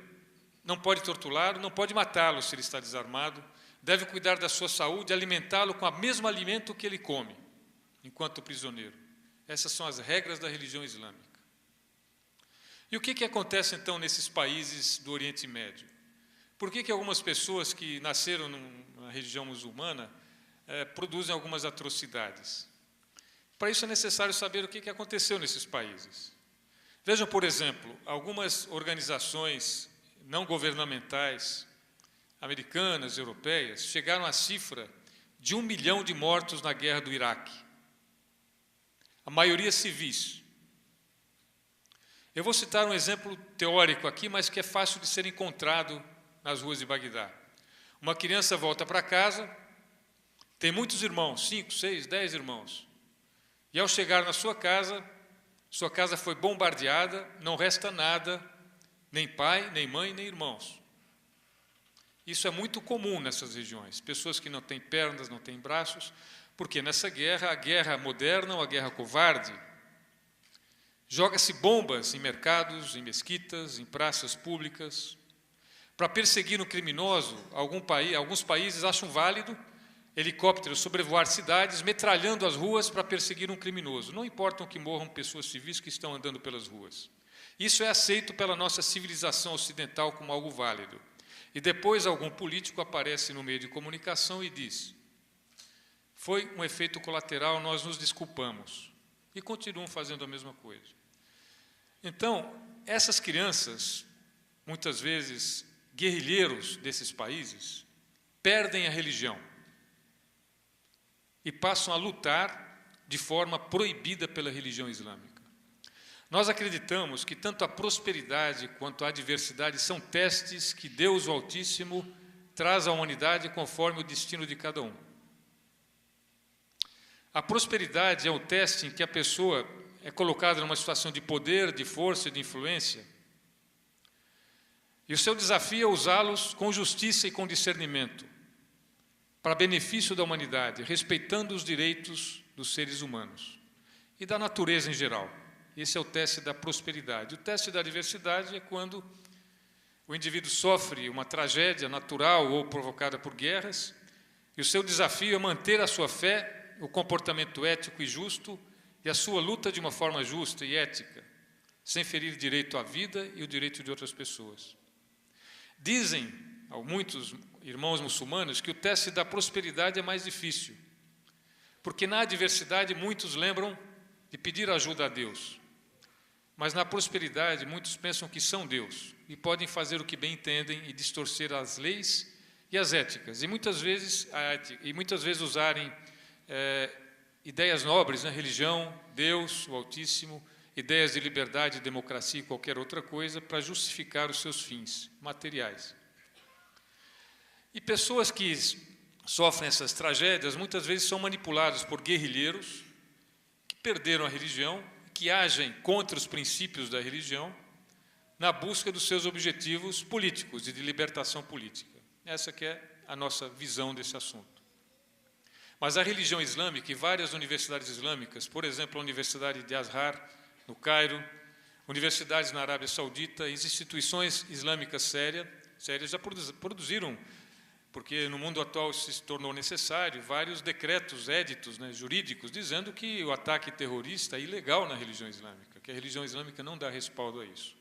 não pode torturá-lo, não pode matá-lo se ele está desarmado, deve cuidar da sua saúde, alimentá-lo com o mesmo alimento que ele come, enquanto prisioneiro. Essas são as regras da religião islâmica. E o que acontece, então, nesses países do Oriente Médio? Por que algumas pessoas que nasceram na religião muçulmana produzem algumas atrocidades? Para isso é necessário saber o que aconteceu nesses países. Vejam, por exemplo, algumas organizações não governamentais, americanas, europeias, chegaram à cifra de 1 milhão de mortos na guerra do Iraque. A maioria civis. Eu vou citar um exemplo teórico aqui, mas que é fácil de ser encontrado nas ruas de Bagdá. Uma criança volta para casa, tem muitos irmãos, 5, 6, 10 irmãos. E ao chegar na sua casa foi bombardeada, não resta nada, nem pai, nem mãe, nem irmãos. Isso é muito comum nessas regiões. Pessoas que não têm pernas, não têm braços, porque nessa guerra, a guerra moderna ou a guerra covarde, joga-se bombas em mercados, em mesquitas, em praças públicas. Para perseguir um criminoso, alguns países acham válido helicópteros sobrevoar cidades, metralhando as ruas para perseguir um criminoso. Não importam que morram pessoas civis que estão andando pelas ruas. Isso é aceito pela nossa civilização ocidental como algo válido. E depois algum político aparece no meio de comunicação e diz: foi um efeito colateral, nós nos desculpamos. E continuam fazendo a mesma coisa. Então, essas crianças, muitas vezes guerrilheiros desses países, perdem a religião e passam a lutar de forma proibida pela religião islâmica. Nós acreditamos que tanto a prosperidade quanto a adversidade são testes que Deus, o Altíssimo, traz à humanidade conforme o destino de cada um. A prosperidade é o teste em que a pessoa é colocada numa situação de poder, de força, de influência. E o seu desafio é usá-los com justiça e com discernimento, para benefício da humanidade, respeitando os direitos dos seres humanos e da natureza em geral. Esse é o teste da prosperidade. O teste da adversidade é quando o indivíduo sofre uma tragédia natural ou provocada por guerras, e o seu desafio é manter a sua fé, o comportamento ético e justo, e a sua luta de uma forma justa e ética, sem ferir direito à vida e o direito de outras pessoas. Dizem a muitos irmãos muçulmanos que o teste da prosperidade é mais difícil, porque na adversidade muitos lembram de pedir ajuda a Deus, mas na prosperidade muitos pensam que são Deus e podem fazer o que bem entendem e distorcer as leis e as éticas, e muitas vezes usarem ideias nobres na religião, Deus, o Altíssimo, ideias de liberdade, democracia e qualquer outra coisa para justificar os seus fins materiais. E pessoas que sofrem essas tragédias muitas vezes são manipuladas por guerrilheiros que perderam a religião, que agem contra os princípios da religião na busca dos seus objetivos políticos e de libertação política. Essa que é a nossa visão desse assunto. Mas a religião islâmica e várias universidades islâmicas, por exemplo, a Universidade de Azhar, no Cairo, universidades na Arábia Saudita, instituições islâmicas sérias já produziram, porque no mundo atual se tornou necessário, vários decretos, éditos, jurídicos, dizendo que o ataque terrorista é ilegal na religião islâmica, que a religião islâmica não dá respaldo a isso.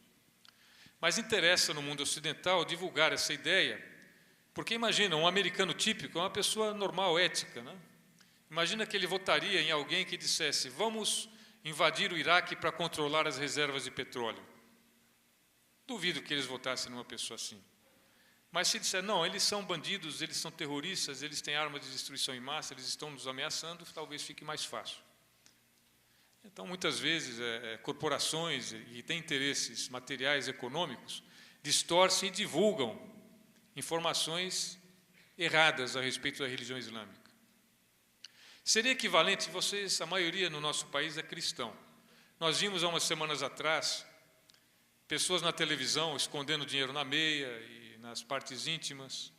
Mas interessa no mundo ocidental divulgar essa ideia, porque imagina, um americano típico é uma pessoa normal, ética, né? Imagina que ele votaria em alguém que dissesse: vamos invadir o Iraque para controlar as reservas de petróleo. Duvido que eles votassem numa pessoa assim. Mas se disser, não, eles são bandidos, eles são terroristas, eles têm armas de destruição em massa, eles estão nos ameaçando, talvez fique mais fácil. Então, muitas vezes, corporações e têm interesses materiais, econômicos, distorcem e divulgam informações erradas a respeito da religião islâmica. Seria equivalente, a maioria no nosso país é cristão. Nós vimos há umas semanas atrás pessoas na televisão escondendo dinheiro na meia e nas partes íntimas.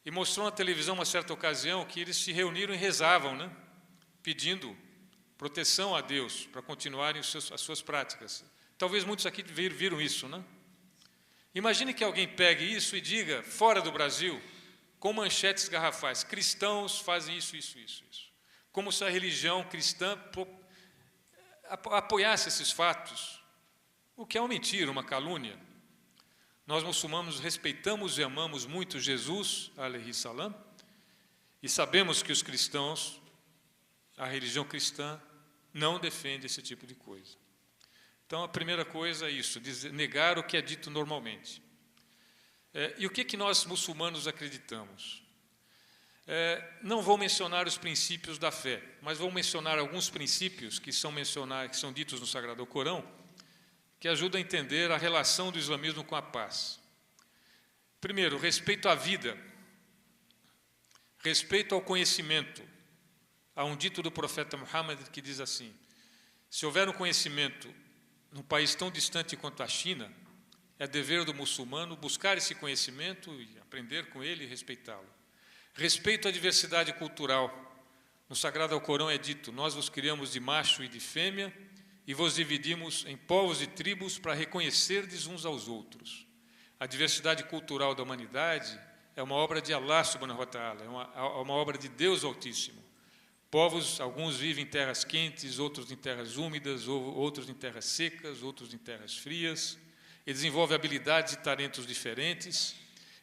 E mostrou na televisão, uma certa ocasião, que eles se reuniram e rezavam, né? Pedindo proteção a Deus para continuarem as suas práticas. Talvez muitos aqui viram isso, né? Imagine que alguém pegue isso e diga, fora do Brasil, com manchetes garrafais, cristãos fazem isso, isso, isso, isso. Como se a religião cristã apoiasse esses fatos, o que é uma mentira, uma calúnia. Nós muçulmanos respeitamos e amamos muito Jesus, alaihi salam, e sabemos que os cristãos, a religião cristã, não defende esse tipo de coisa. Então, a primeira coisa é isso, negar o que é dito normalmente. E o que nós muçulmanos acreditamos? Não vou mencionar os princípios da fé, mas vou mencionar alguns princípios que são ditos no Sagrado Corão, que ajudam a entender a relação do islamismo com a paz. Primeiro, respeito à vida, respeito ao conhecimento. Há um dito do profeta Muhammad que diz assim, se houver um conhecimento num país tão distante quanto a China, é dever do muçulmano buscar esse conhecimento e aprender com ele e respeitá-lo. Respeito à diversidade cultural. No Sagrado Corão é dito, nós vos criamos de macho e de fêmea e vos dividimos em povos e tribos para reconhecerdes uns aos outros. A diversidade cultural da humanidade é uma obra de Allah subhanahu wa ta'ala, é uma obra de Deus Altíssimo. Povos, alguns vivem em terras quentes, outros em terras úmidas, outros em terras secas, outros em terras frias, e desenvolvem habilidades e talentos diferentes,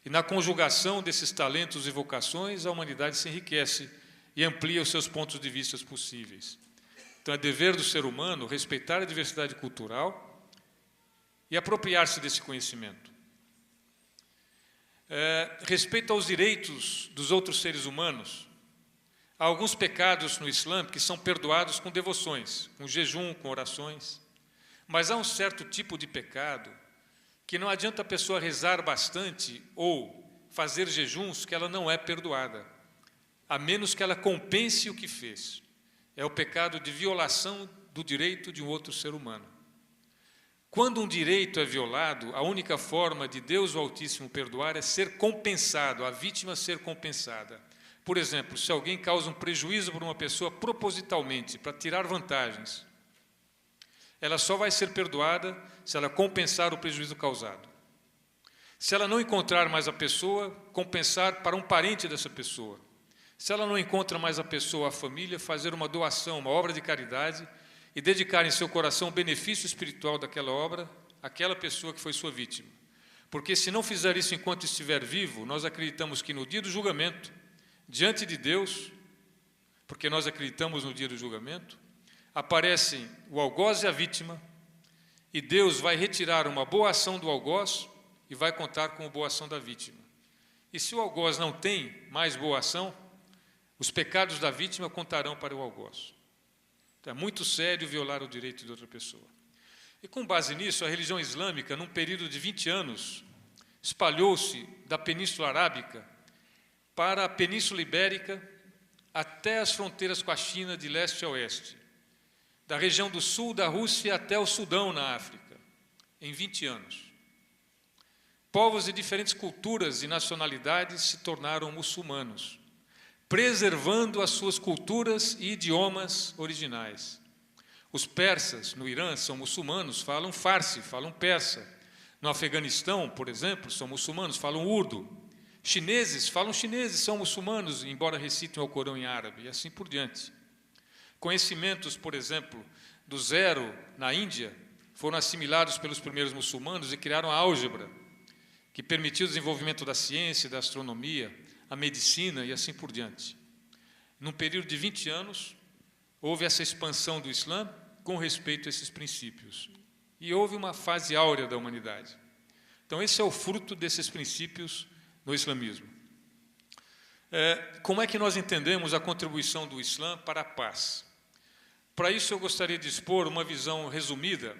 e na conjugação desses talentos e vocações, a humanidade se enriquece e amplia os seus pontos de vista possíveis. Então, é dever do ser humano respeitar a diversidade cultural e apropriar-se desse conhecimento. Respeito aos direitos dos outros seres humanos. Há alguns pecados no Islã que são perdoados com devoções, com jejum, com orações. Mas há um certo tipo de pecado que não adianta a pessoa rezar bastante ou fazer jejuns que ela não é perdoada, a menos que ela compense o que fez. É o pecado de violação do direito de um outro ser humano. Quando um direito é violado, a única forma de Deus o Altíssimo perdoar é ser compensado, a vítima ser compensada. Por exemplo, se alguém causa um prejuízo para uma pessoa propositalmente, para tirar vantagens, ela só vai ser perdoada se ela compensar o prejuízo causado. Se ela não encontrar mais a pessoa, compensar para um parente dessa pessoa. Se ela não encontra mais a pessoa, a família, fazer uma doação, uma obra de caridade e dedicar em seu coração o benefício espiritual daquela obra àquela pessoa que foi sua vítima. Porque se não fizer isso enquanto estiver vivo, nós acreditamos que no dia do julgamento, diante de Deus, porque nós acreditamos no dia do julgamento, aparecem o algoz e a vítima, e Deus vai retirar uma boa ação do algoz e vai contar com a boa ação da vítima. E se o algoz não tem mais boa ação, os pecados da vítima contarão para o algoz. Então, é muito sério violar o direito de outra pessoa. E com base nisso, a religião islâmica, num período de 20 anos, espalhou-se da Península Arábica para a Península Ibérica até as fronteiras com a China de leste a oeste, da região do sul da Rússia até o Sudão, na África, em 20 anos. Povos de diferentes culturas e nacionalidades se tornaram muçulmanos, preservando as suas culturas e idiomas originais. Os persas, no Irã, são muçulmanos, falam farsi, falam persa. No Afeganistão, por exemplo, são muçulmanos, falam urdu. Chineses falam chineses, são muçulmanos, embora recitem o Corão em árabe, e assim por diante. Conhecimentos, por exemplo, do zero na Índia, foram assimilados pelos primeiros muçulmanos e criaram a álgebra, que permitiu o desenvolvimento da ciência, da astronomia, a medicina e assim por diante. Num período de 20 anos, houve essa expansão do Islã com respeito a esses princípios. E houve uma fase áurea da humanidade. Então, esse é o fruto desses princípios no islamismo. Como é que nós entendemos a contribuição do Islã para a paz? Para isso, eu gostaria de expor uma visão resumida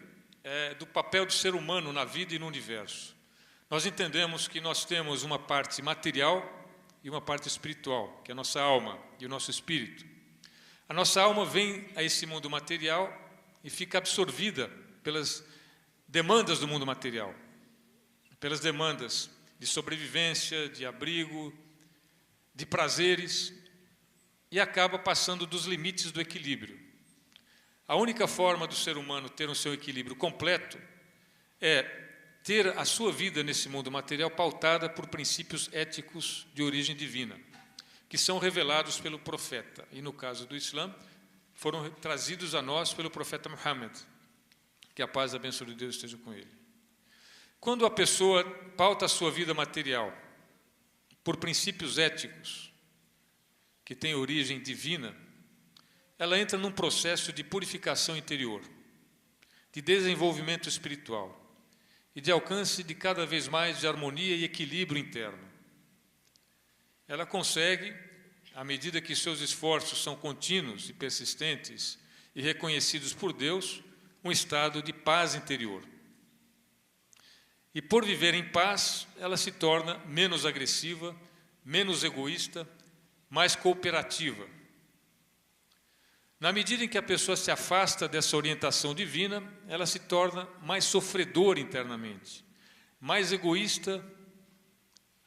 do papel do ser humano na vida e no universo. Nós entendemos que nós temos uma parte material e uma parte espiritual, que é a nossa alma e o nosso espírito. A nossa alma vem a esse mundo material e fica absorvida pelas demandas do mundo material, pelas demandas de sobrevivência, de abrigo, de prazeres, e acaba passando dos limites do equilíbrio. A única forma do ser humano ter o seu equilíbrio completo é ter a sua vida nesse mundo material pautada por princípios éticos de origem divina, que são revelados pelo profeta, e no caso do Islã, foram trazidos a nós pelo profeta Muhammad, que a paz e a bênção de Deus esteja com ele. Quando a pessoa pauta a sua vida material por princípios éticos, que têm origem divina, ela entra num processo de purificação interior, de desenvolvimento espiritual e de alcance de cada vez mais de harmonia e equilíbrio interno. Ela consegue, à medida que seus esforços são contínuos e persistentes e reconhecidos por Deus, um estado de paz interior. E por viver em paz, ela se torna menos agressiva, menos egoísta, mais cooperativa. Na medida em que a pessoa se afasta dessa orientação divina, ela se torna mais sofredora internamente, mais egoísta,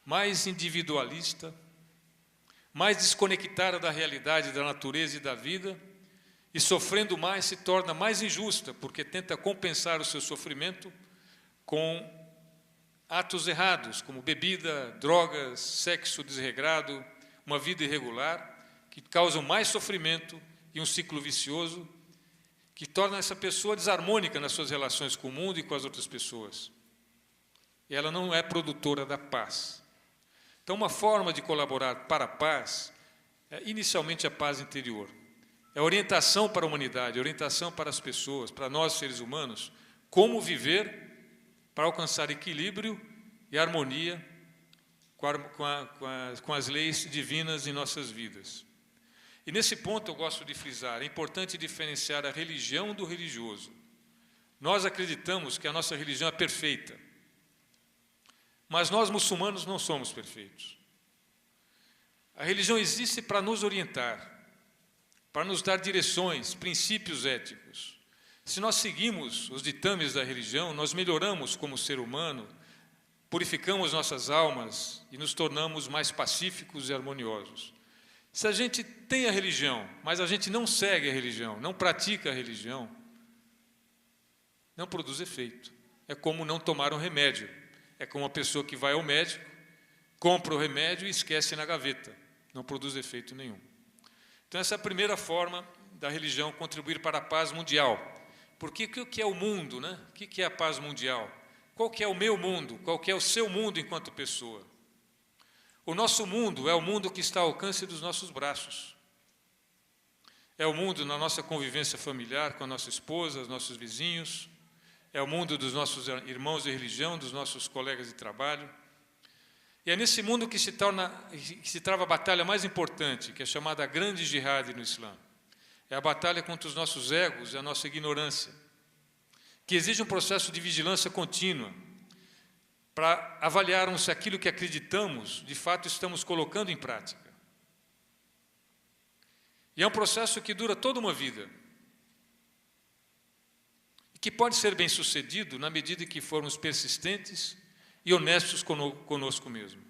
mais individualista, mais desconectada da realidade da natureza e da vida, e sofrendo mais se torna mais injusta, porque tenta compensar o seu sofrimento com atos errados, como bebida, drogas, sexo desregrado, uma vida irregular, que causam mais sofrimento e um ciclo vicioso que torna essa pessoa desarmônica nas suas relações com o mundo e com as outras pessoas. E ela não é produtora da paz. Então, uma forma de colaborar para a paz é inicialmente a paz interior. É orientação para a humanidade, orientação para as pessoas, para nós seres humanos, como viver para alcançar equilíbrio e harmonia com as leis divinas em nossas vidas. E nesse ponto eu gosto de frisar, é importante diferenciar a religião do religioso. Nós acreditamos que a nossa religião é perfeita, mas nós muçulmanos não somos perfeitos. A religião existe para nos orientar, para nos dar direções, princípios éticos. Se nós seguimos os ditames da religião, nós melhoramos como ser humano, purificamos nossas almas e nos tornamos mais pacíficos e harmoniosos. Se a gente tem a religião, mas a gente não segue a religião, não pratica a religião, não produz efeito. É como não tomar um remédio. É como uma pessoa que vai ao médico, compra o remédio e esquece na gaveta. Não produz efeito nenhum. Então, essa é a primeira forma da religião contribuir para a paz mundial. Porque o que é o mundo, né? O que é a paz mundial? Qual que é o meu mundo? Qual que é o seu mundo enquanto pessoa? O nosso mundo é o mundo que está ao alcance dos nossos braços. É o mundo na nossa convivência familiar com a nossa esposa, os nossos vizinhos. É o mundo dos nossos irmãos de religião, dos nossos colegas de trabalho. E é nesse mundo que se trava a batalha mais importante, que é chamada Grande Jihad no Islã. É a batalha contra os nossos egos e a nossa ignorância, que exige um processo de vigilância contínua, para avaliarmos se aquilo que acreditamos, de fato, estamos colocando em prática. E é um processo que dura toda uma vida, e que pode ser bem-sucedido na medida em que formos persistentes e honestos conosco mesmo.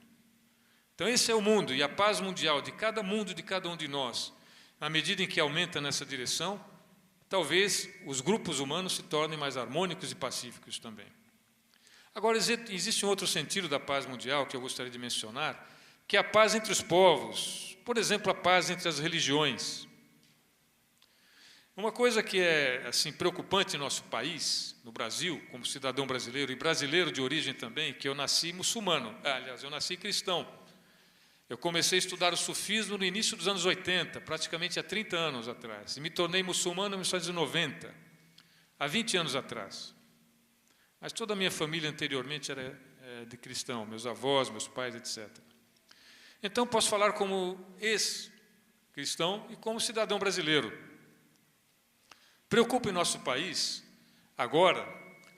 Então, esse é o mundo, e a paz mundial de cada mundo, de cada um de nós, na medida em que aumenta nessa direção, talvez os grupos humanos se tornem mais harmônicos e pacíficos também. Agora, existe um outro sentido da paz mundial que eu gostaria de mencionar, que é a paz entre os povos, por exemplo, a paz entre as religiões. Uma coisa que é assim, preocupante em nosso país, no Brasil, como cidadão brasileiro, e brasileiro de origem também, que eu nasci muçulmano, aliás, eu nasci cristão. Eu comecei a estudar o sufismo no início dos anos 80, praticamente há 30 anos atrás, e me tornei muçulmano em 1990, há 20 anos atrás. Mas toda a minha família anteriormente era de cristão, meus avós, meus pais, etc. Então, posso falar como ex-cristão e como cidadão brasileiro. Preocupa em nosso país, agora,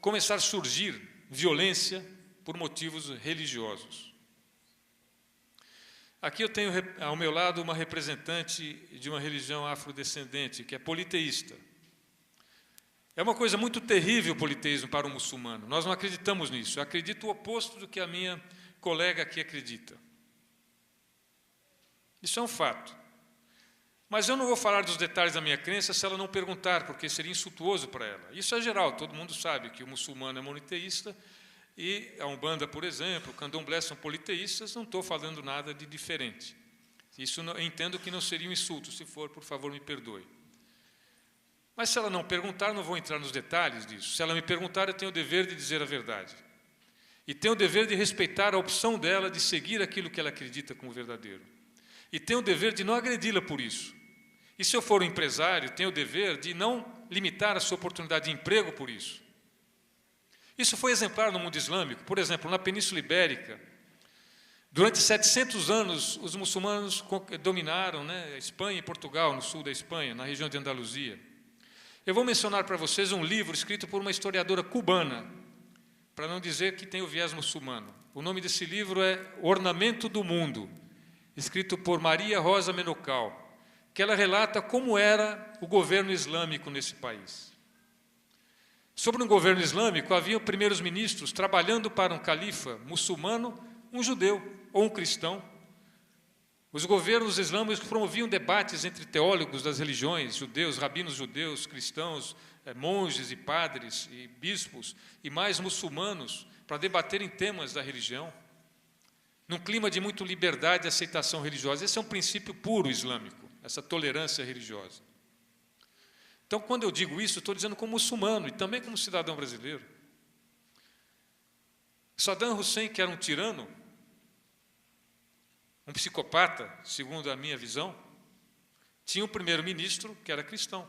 começar a surgir violência por motivos religiosos. Aqui eu tenho ao meu lado uma representante de uma religião afrodescendente, que é politeísta. É uma coisa muito terrível o politeísmo para um muçulmano. Nós não acreditamos nisso. Eu acredito o oposto do que a minha colega aqui acredita. Isso é um fato. Mas eu não vou falar dos detalhes da minha crença se ela não perguntar, porque seria insultuoso para ela. Isso é geral, todo mundo sabe que o muçulmano é monoteísta e a Umbanda, por exemplo, o Candomblé são politeístas, não estou falando nada de diferente. Isso eu entendo que não seria um insulto, se for, por favor, me perdoe. Mas se ela não perguntar, não vou entrar nos detalhes disso. Se ela me perguntar, eu tenho o dever de dizer a verdade. E tenho o dever de respeitar a opção dela de seguir aquilo que ela acredita como verdadeiro. E tenho o dever de não agredi-la por isso. E se eu for um empresário, tenho o dever de não limitar a sua oportunidade de emprego por isso. Isso foi exemplar no mundo islâmico. Por exemplo, na Península Ibérica, durante 700 anos, os muçulmanos dominaram, né, Espanha e Portugal, no sul da Espanha, na região de Andaluzia. Eu vou mencionar para vocês um livro escrito por uma historiadora cubana, para não dizer que tem o viés muçulmano. O nome desse livro é Ornamento do Mundo, escrito por Maria Rosa Menocal, que ela relata como era o governo islâmico nesse país. Sobre um governo islâmico, havia primeiros ministros trabalhando para um califa muçulmano, um judeu ou um cristão. Os governos islâmicos promoviam debates entre teólogos das religiões, judeus, rabinos judeus, cristãos, monges e padres e bispos, e mais muçulmanos, para debaterem temas da religião, num clima de muita liberdade e aceitação religiosa. Esse é um princípio puro islâmico, essa tolerância religiosa. Então, quando eu digo isso, estou dizendo como muçulmano e também como cidadão brasileiro. Saddam Hussein, que era um tirano, um psicopata, segundo a minha visão, tinha um primeiro-ministro que era cristão.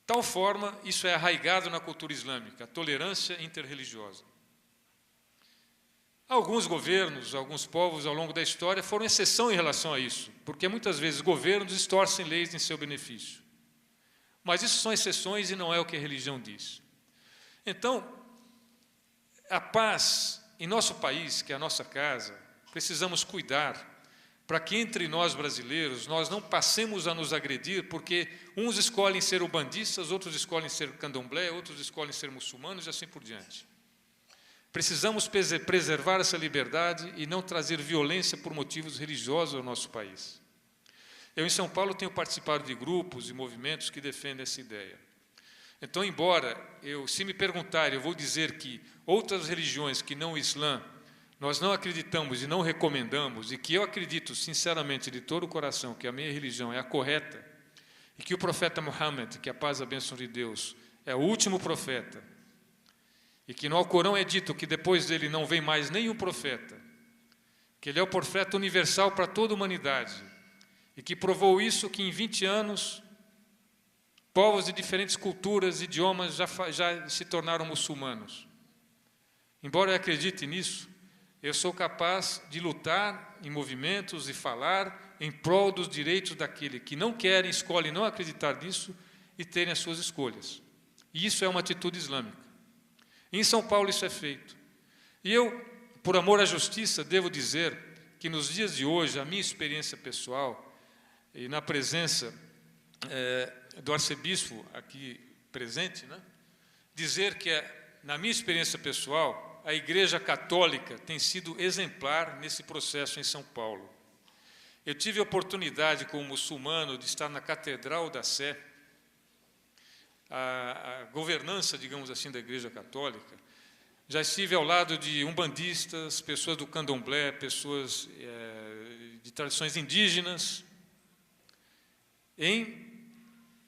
Tal forma, isso é arraigado na cultura islâmica, a tolerância interreligiosa. Alguns governos, alguns povos ao longo da história foram exceção em relação a isso, porque muitas vezes governos distorcem leis em seu benefício. Mas isso são exceções e não é o que a religião diz. Então, a paz em nosso país, que é a nossa casa, precisamos cuidar para que entre nós brasileiros nós não passemos a nos agredir, porque uns escolhem ser ubandistas, outros escolhem ser candomblé, outros escolhem ser muçulmanos e assim por diante. Precisamos preservar essa liberdade e não trazer violência por motivos religiosos ao nosso país. Eu, em São Paulo, tenho participado de grupos e movimentos que defendem essa ideia. Então, embora se me perguntarem, eu vou dizer que outras religiões que não o Islã, nós não acreditamos e não recomendamos, e que eu acredito, sinceramente, de todo o coração, que a minha religião é a correta, e que o profeta Muhammad, que a paz e a bênção de Deus, é o último profeta, e que no Alcorão é dito que depois dele não vem mais nenhum profeta, que ele é o profeta universal para toda a humanidade, e que provou isso que em 20 anos, povos de diferentes culturas, idiomas, já se tornaram muçulmanos. Embora eu acredite nisso, eu sou capaz de lutar em movimentos e falar em prol dos direitos daquele que não querem, escolhem não acreditar nisso e terem as suas escolhas. E isso é uma atitude islâmica. Em São Paulo isso é feito. E eu, por amor à justiça, devo dizer que nos dias de hoje, a minha experiência pessoal, e na presença do arcebispo aqui presente, né, dizer que, na minha experiência pessoal, a Igreja Católica tem sido exemplar nesse processo em São Paulo. Eu tive a oportunidade, como muçulmano, de estar na Catedral da Sé, a governança, digamos assim, da Igreja Católica. Já estive ao lado de umbandistas, pessoas do candomblé, pessoas de tradições indígenas, em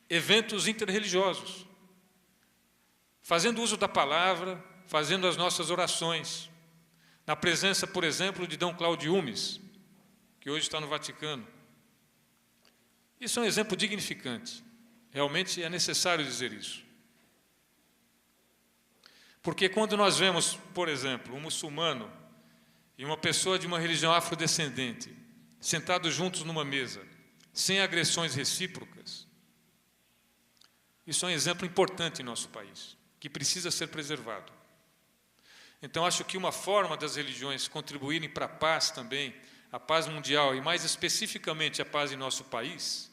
eventos interreligiosos, fazendo uso da palavra, fazendo as nossas orações, na presença, por exemplo, de D. Cláudio Umes, que hoje está no Vaticano. Isso é um exemplo dignificante. Realmente é necessário dizer isso. Porque quando nós vemos, por exemplo, um muçulmano e uma pessoa de uma religião afrodescendente sentados juntos numa mesa, sem agressões recíprocas, isso é um exemplo importante em nosso país, que precisa ser preservado. Então, acho que uma forma das religiões contribuírem para a paz também, a paz mundial e, mais especificamente, a paz em nosso país,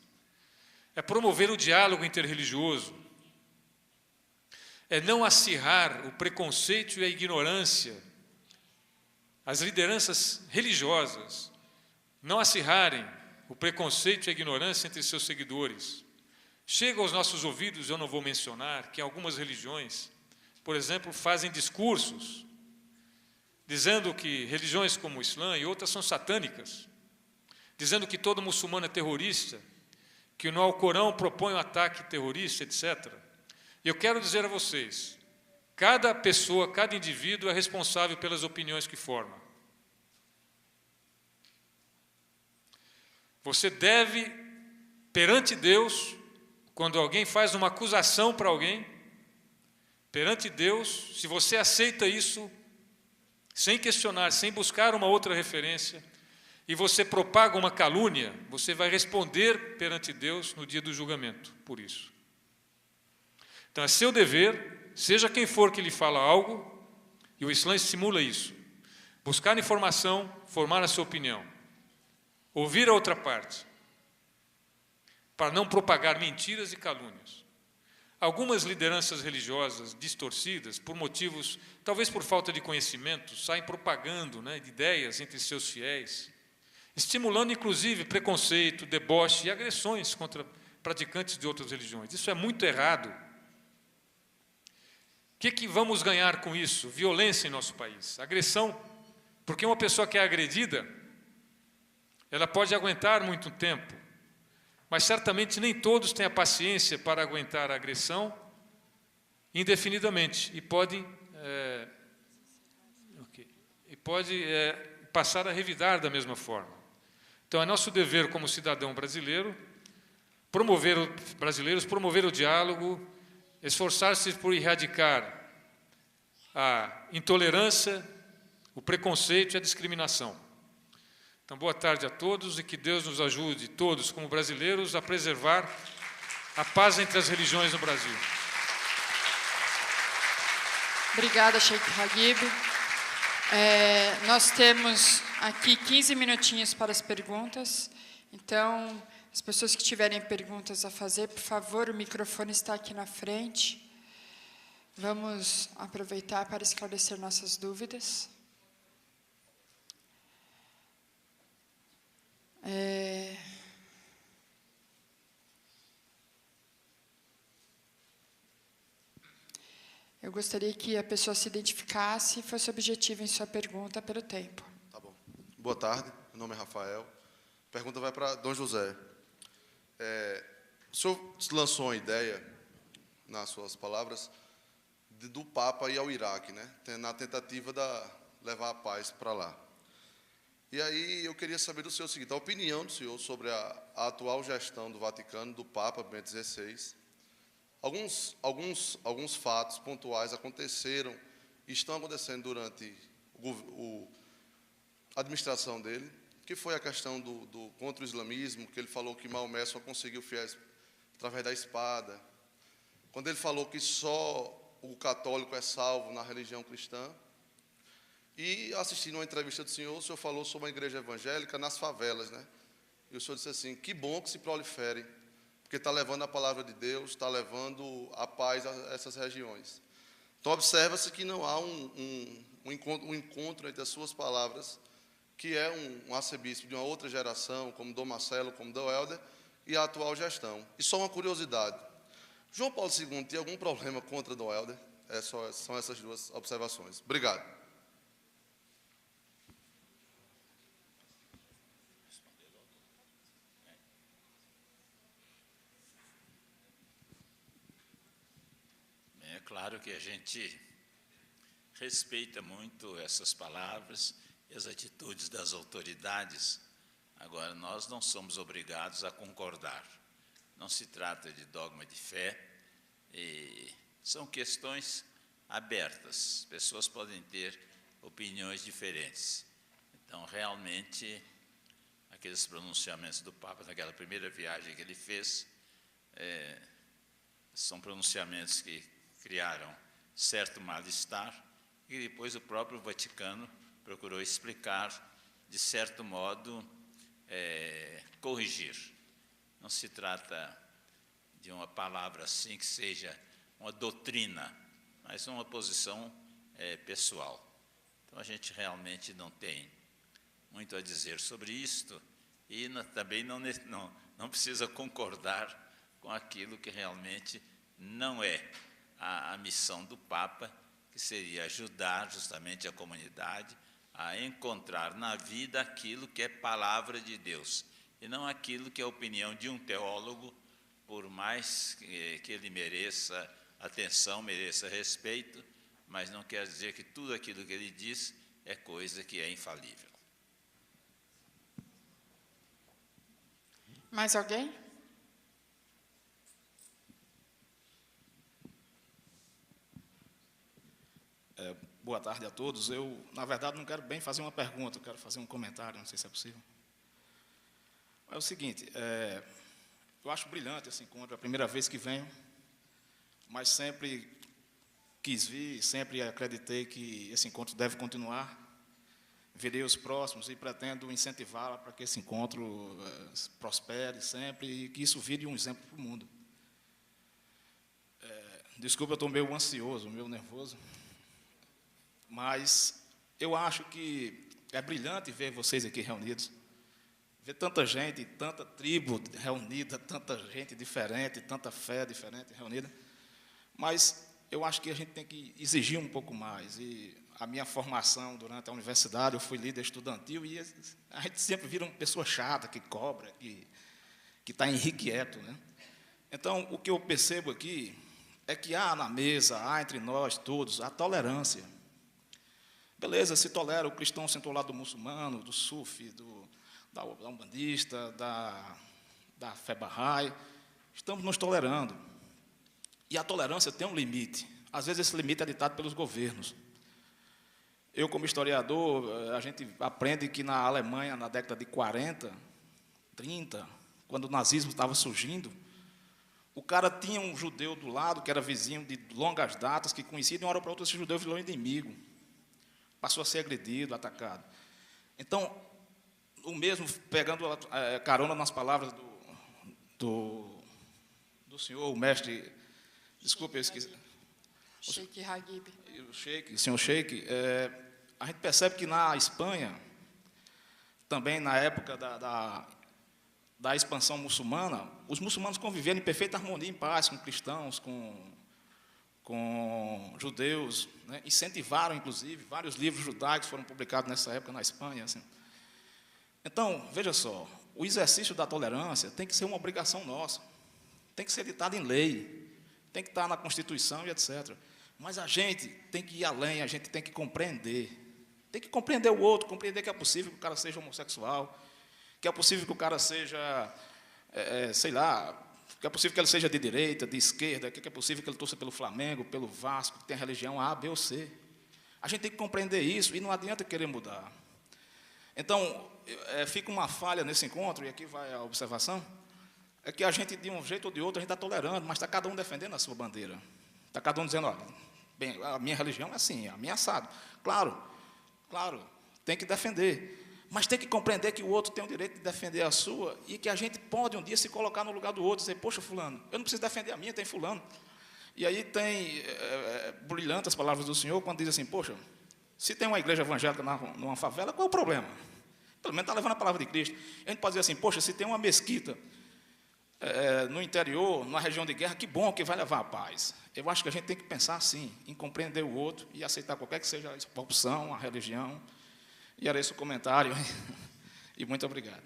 é promover o diálogo interreligioso, é não acirrar o preconceito e a ignorância, as lideranças religiosas não acirrarem o preconceito e a ignorância entre seus seguidores. Chega aos nossos ouvidos, eu não vou mencionar, que algumas religiões, por exemplo, fazem discursos dizendo que religiões como o Islã e outras são satânicas, dizendo que todo muçulmano é terrorista, que no Alcorão propõe um ataque terrorista, etc. E eu quero dizer a vocês, cada pessoa, cada indivíduo é responsável pelas opiniões que forma. Você deve, perante Deus, quando alguém faz uma acusação para alguém, perante Deus, se você aceita isso, sem questionar, sem buscar uma outra referência, e você propaga uma calúnia, você vai responder perante Deus no dia do julgamento por isso. Então é seu dever, seja quem for que lhe fala algo, e o Islã estimula isso, buscar informação, formar a sua opinião, ouvir a outra parte, para não propagar mentiras e calúnias. Algumas lideranças religiosas distorcidas, por motivos, talvez por falta de conhecimento, saem propagando, ideias entre seus fiéis, estimulando inclusive preconceito, deboche e agressões contra praticantes de outras religiões. Isso é muito errado. O que vamos ganhar com isso? Violência em nosso país, agressão, porque uma pessoa que é agredida, ela pode aguentar muito tempo, mas certamente nem todos têm a paciência para aguentar a agressão indefinidamente e pode passar a revidar da mesma forma. Então, é nosso dever como cidadão brasileiro promover o diálogo, esforçar-se por erradicar a intolerância, o preconceito e a discriminação. Então, boa tarde a todos e que Deus nos ajude, todos como brasileiros, a preservar a paz entre as religiões no Brasil. Obrigada, Sheikh Hagib. Nós temos aqui 15 minutinhos para as perguntas. Então, as pessoas que tiverem perguntas a fazer, por favor, o microfone está aqui na frente. Vamos aproveitar para esclarecer nossas dúvidas. Eu gostaria que a pessoa se identificasse e fosse objetiva em sua pergunta pelo tempo. Tá bom. Boa tarde, meu nome é Rafael. A pergunta vai para Dom José. O senhor lançou uma ideia, nas suas palavras, do Papa ir ao Iraque, na tentativa de levar a paz para lá. E aí eu queria saber do senhor o seguinte, a opinião do senhor sobre a atual gestão do Vaticano, do Papa Bento XVI. Alguns fatos pontuais aconteceram e estão acontecendo durante a administração dele, que foi a questão contra o islamismo, que ele falou que Maomé só conseguiu fiéis através da espada. Quando ele falou que só o católico é salvo na religião cristã. E assistindo uma entrevista do senhor, o senhor falou sobre a igreja evangélica nas favelas, E o senhor disse assim, que bom que se prolifere, porque está levando a palavra de Deus, está levando a paz a essas regiões. Então, observa-se que não há um encontro entre as suas palavras, que é um arcebispo de uma outra geração, como Dom Marcelo, como Dom Helder, e a atual gestão. E só uma curiosidade, João Paulo II tinha algum problema contra Dom Helder? São essas duas observações. Obrigado. É claro que a gente respeita muito essas palavras e as atitudes das autoridades. Agora, nós não somos obrigados a concordar. Não se trata de dogma de fé, e são questões abertas. Pessoas podem ter opiniões diferentes. Então, realmente, aqueles pronunciamentos do Papa naquela primeira viagem que ele fez, são pronunciamentos que criaram certo mal-estar e depois o próprio Vaticano procurou explicar, de certo modo, corrigir. Não se trata de uma palavra assim que seja uma doutrina, mas uma posição pessoal. Então, a gente realmente não tem muito a dizer sobre isto e também não precisa concordar com aquilo que realmente não é a missão do Papa, que seria ajudar justamente a comunidade a encontrar na vida aquilo que é palavra de Deus, e não aquilo que é a opinião de um teólogo, por mais que ele mereça atenção, mereça respeito, mas não quer dizer que tudo aquilo que ele diz é coisa que é infalível. Mais alguém? Boa tarde a todos. Eu, na verdade, não quero bem fazer uma pergunta, eu quero fazer um comentário, não sei se é possível. É o seguinte, eu acho brilhante esse encontro, é a primeira vez que venho, mas sempre quis vir, sempre acreditei que esse encontro deve continuar. Virei os próximos e pretendo incentivá-la para que esse encontro prospere sempre e que isso vire um exemplo para o mundo. Desculpa, eu estou meio ansioso, meio nervoso, mas eu acho que é brilhante ver vocês aqui reunidos, ver tanta gente, tanta tribo reunida, tanta gente diferente, tanta fé diferente reunida, mas eu acho que a gente tem que exigir um pouco mais. E a minha formação durante a universidade, eu fui líder estudantil e a gente sempre vira uma pessoa chata, que cobra, que está irrequieto, né? Então, o que eu percebo aqui é que há na mesa, há entre nós todos, a tolerância. Beleza, se tolera, o cristão sentou ao lado do muçulmano, do sufi, da umbandista, da fé bahá'í, estamos nos tolerando. E a tolerância tem um limite. Às vezes esse limite é ditado pelos governos. Eu, como historiador, a gente aprende que na Alemanha, na década de 40, 30, quando o nazismo estava surgindo, o cara tinha um judeu do lado, que era vizinho de longas datas, que conhecia, de uma hora para outra esse judeu virou inimigo. Passou a ser agredido, atacado. Então, o mesmo, pegando carona nas palavras do senhor, o mestre, desculpe, eu esqueci. Sheikh Hagib. O senhor Sheikh, a gente percebe que na Espanha, também na época da expansão muçulmana, os muçulmanos conviveram em perfeita harmonia, em paz, com cristãos, com judeus, né? Incentivaram, inclusive, vários livros judaicos foram publicados nessa época na Espanha. Assim. Então, veja só, o exercício da tolerância tem que ser uma obrigação nossa, tem que ser ditado em lei, tem que estar na Constituição e etc. Mas a gente tem que ir além, a gente tem que compreender o outro, compreender que é possível que o cara seja homossexual, que é possível que o cara seja, sei lá, que é possível que ele seja de direita, de esquerda, que é possível que ele torça pelo Flamengo, pelo Vasco, que tem religião A, B ou C. A gente tem que compreender isso e não adianta querer mudar. Então, fica uma falha nesse encontro, e aqui vai a observação, é que a gente, de um jeito ou de outro, a gente está tolerando, mas está cada um defendendo a sua bandeira. Está cada um dizendo, olha, bem, a minha religião é assim, é ameaçado. Claro, tem que defender. Mas tem que compreender que o outro tem o direito de defender a sua e que a gente pode um dia se colocar no lugar do outro e dizer, poxa, fulano, eu não preciso defender a minha, tem fulano. E aí tem brilhante as palavras do Senhor quando diz assim, poxa, se tem uma igreja evangélica numa favela, qual é o problema? Pelo menos está levando a palavra de Cristo. A gente pode dizer assim, poxa, se tem uma mesquita no interior, numa região de guerra, que bom que vai levar a paz. Eu acho que a gente tem que pensar assim, em compreender o outro e aceitar qualquer que seja a opção, a religião. E era esse o comentário. E muito obrigado.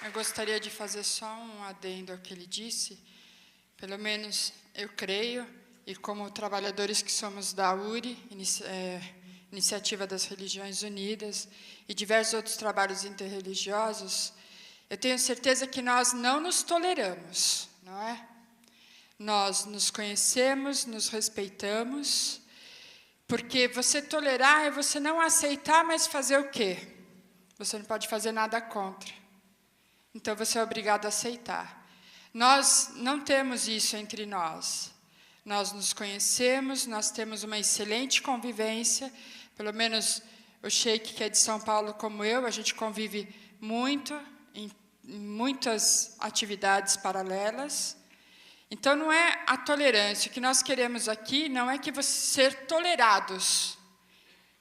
Eu gostaria de fazer só um adendo ao que ele disse. Pelo menos eu creio, e como trabalhadores que somos da URI, Iniciativa das Religiões Unidas, e diversos outros trabalhos interreligiosos, eu tenho certeza que nós não nos toleramos. não é? Nós nos conhecemos, nos respeitamos, porque você tolerar é você não aceitar, mas fazer o quê? Você não pode fazer nada contra. Então você é obrigado a aceitar. Nós não temos isso entre nós. Nós nos conhecemos, nós temos uma excelente convivência, pelo menos o Sheik, que é de São Paulo como eu, a gente convive muito, em muitas atividades paralelas. Então não é a tolerância, o que nós queremos aqui não é que vocês ser tolerados.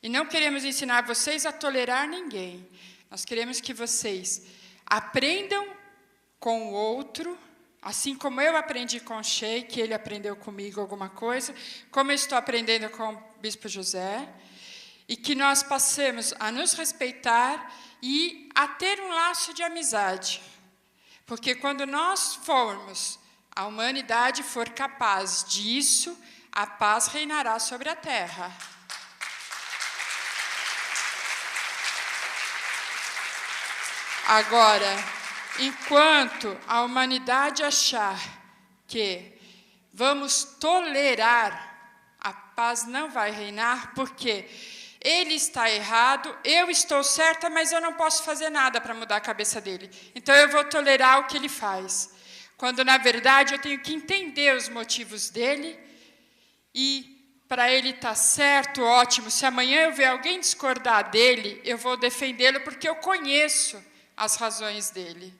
E não queremos ensinar vocês a tolerar ninguém. Nós queremos que vocês aprendam com o outro, assim como eu aprendi com o Sheik, ele aprendeu comigo alguma coisa, como eu estou aprendendo com o Bispo José, e que nós passemos a nos respeitar e a ter um laço de amizade. Porque quando nós formos, a humanidade for capaz disso, a paz reinará sobre a terra. Agora, enquanto a humanidade achar que vamos tolerar, a paz não vai reinar, porque ele está errado, eu estou certa, mas eu não posso fazer nada para mudar a cabeça dele. Então eu vou tolerar o que ele faz. Quando, na verdade, eu tenho que entender os motivos dele e, para ele estar certo, ótimo. Se amanhã eu ver alguém discordar dele, eu vou defendê-lo porque eu conheço as razões dele.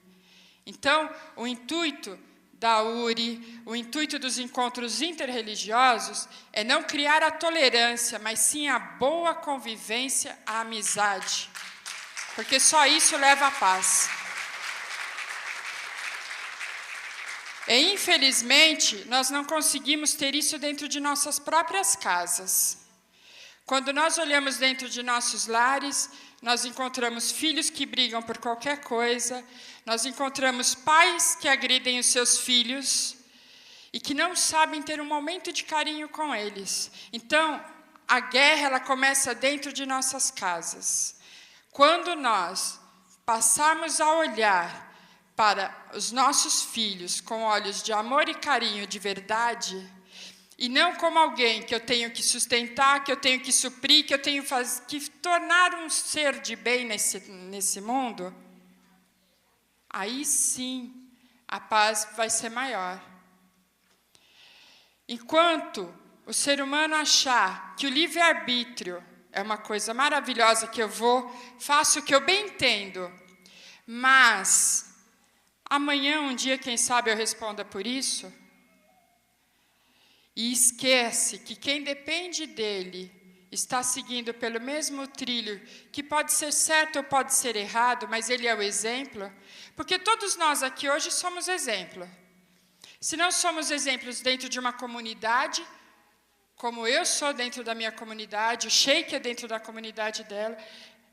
Então, o intuito da URI, o intuito dos encontros interreligiosos é não criar a tolerância, mas sim a boa convivência, a amizade. Porque só isso leva à paz. E, infelizmente, nós não conseguimos ter isso dentro de nossas próprias casas. Quando nós olhamos dentro de nossos lares, nós encontramos filhos que brigam por qualquer coisa, nós encontramos pais que agridem os seus filhos e que não sabem ter um momento de carinho com eles. Então, a guerra ela começa dentro de nossas casas. Quando nós passarmos a olhar para os nossos filhos com olhos de amor e carinho de verdade, e não como alguém que eu tenho que sustentar, que eu tenho que suprir, que eu tenho que tornar um ser de bem nesse mundo, aí sim a paz vai ser maior. Enquanto o ser humano achar que o livre-arbítrio é uma coisa maravilhosa, que eu faço o que eu bem entendo, mas amanhã, um dia, quem sabe eu responda por isso, e esquece que quem depende dele está seguindo pelo mesmo trilho, que pode ser certo ou pode ser errado, mas ele é o exemplo, porque todos nós aqui hoje somos exemplo. Se não somos exemplos dentro de uma comunidade, como eu sou dentro da minha comunidade, o Sheik é dentro da comunidade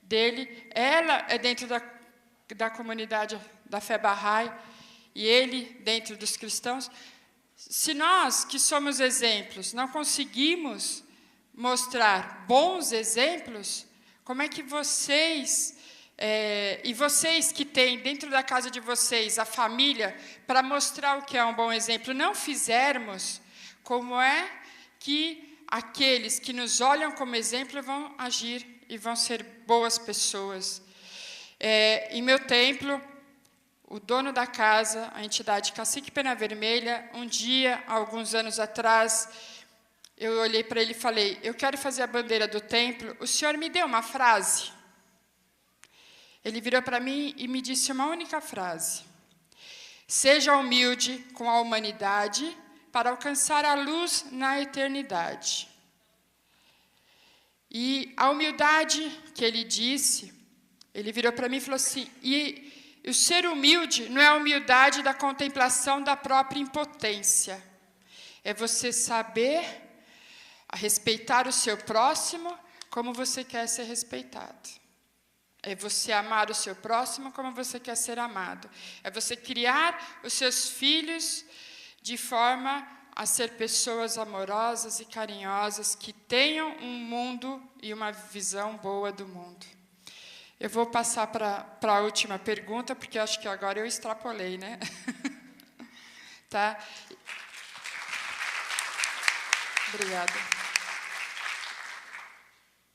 dele, ela é dentro da comunidade da fé Bahá'í, e ele dentro dos cristãos. Se nós, que somos exemplos, não conseguimos mostrar bons exemplos, como é que vocês, e vocês que têm dentro da casa de vocês a família, para mostrar o que é um bom exemplo, não fizermos, como é que aqueles que nos olham como exemplo vão agir e vão ser boas pessoas? Em meu templo, o dono da casa, a entidade Cacique Pena Vermelha, um dia, alguns anos atrás, eu olhei para ele e falei, eu quero fazer a bandeira do templo, o senhor me deu uma frase? Ele virou para mim e me disse uma única frase: seja humilde com a humanidade para alcançar a luz na eternidade. E a humildade que ele disse, ele virou para mim e falou assim, e o ser humilde não é a humildade da contemplação da própria impotência. É você saber respeitar o seu próximo como você quer ser respeitado. É você amar o seu próximo como você quer ser amado. É você criar os seus filhos de forma a ser pessoas amorosas e carinhosas que tenham um mundo e uma visão boa do mundo. Eu vou passar para a última pergunta, porque acho que agora eu extrapolei, né? tá? Obrigada.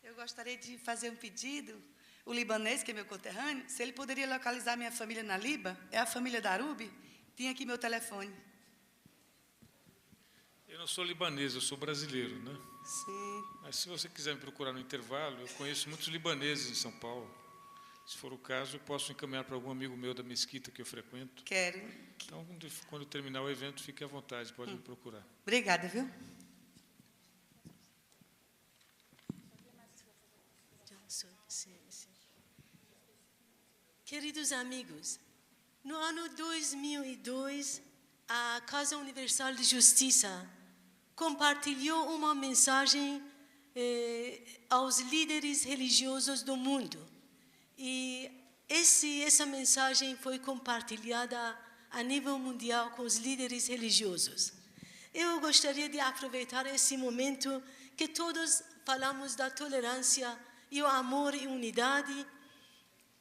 Eu gostaria de fazer um pedido. O libanês, que é meu conterrâneo, se ele poderia localizar minha família na Liba, é a família Darubi, tinha aqui meu telefone. Eu não sou libanês, eu sou brasileiro, né? Sim. Mas se você quiser me procurar no intervalo, eu conheço muitos libaneses em São Paulo. Se for o caso, eu posso encaminhar para algum amigo meu da mesquita que eu frequento. Quero. Então, quando terminar o evento, fique à vontade, pode me procurar. Obrigada, viu? Queridos amigos, no ano 2002, a Casa Universal de Justiça compartilhou uma mensagem aos líderes religiosos do mundo. E essa mensagem foi compartilhada a nível mundial com os líderes religiosos. Eu gostaria de aproveitar esse momento que todos falamos da tolerância e o amor e unidade.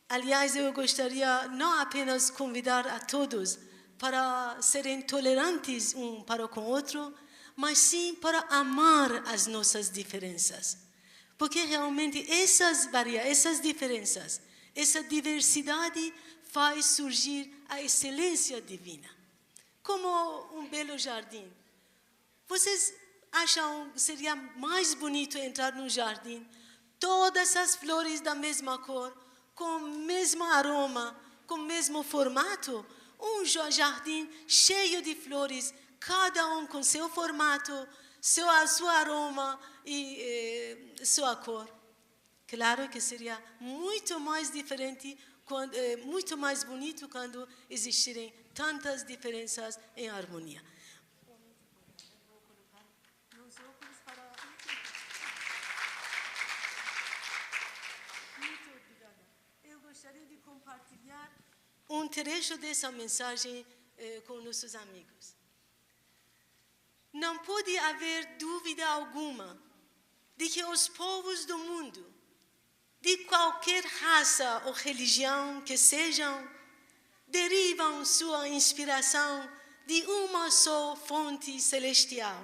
Aliás, eu gostaria não apenas convidar a todos para serem tolerantes um para com o outro, mas sim para amar as nossas diferenças. Porque realmente essas diferenças, essa diversidade faz surgir a excelência divina. Como um belo jardim. Vocês acham que seria mais bonito entrar num jardim, todas as flores da mesma cor, com o mesmo aroma, com o mesmo formato? Um jardim cheio de flores, cada um com seu formato, seu aroma e sua cor. Claro que seria muito mais diferente, muito mais bonito quando existirem tantas diferenças em harmonia. Muito obrigada. Eu gostaria de compartilhar um trecho dessa mensagem com nossos amigos. Não pode haver dúvida alguma de que os povos do mundo, de qualquer raça ou religião que sejam, derivam sua inspiração de uma só fonte celestial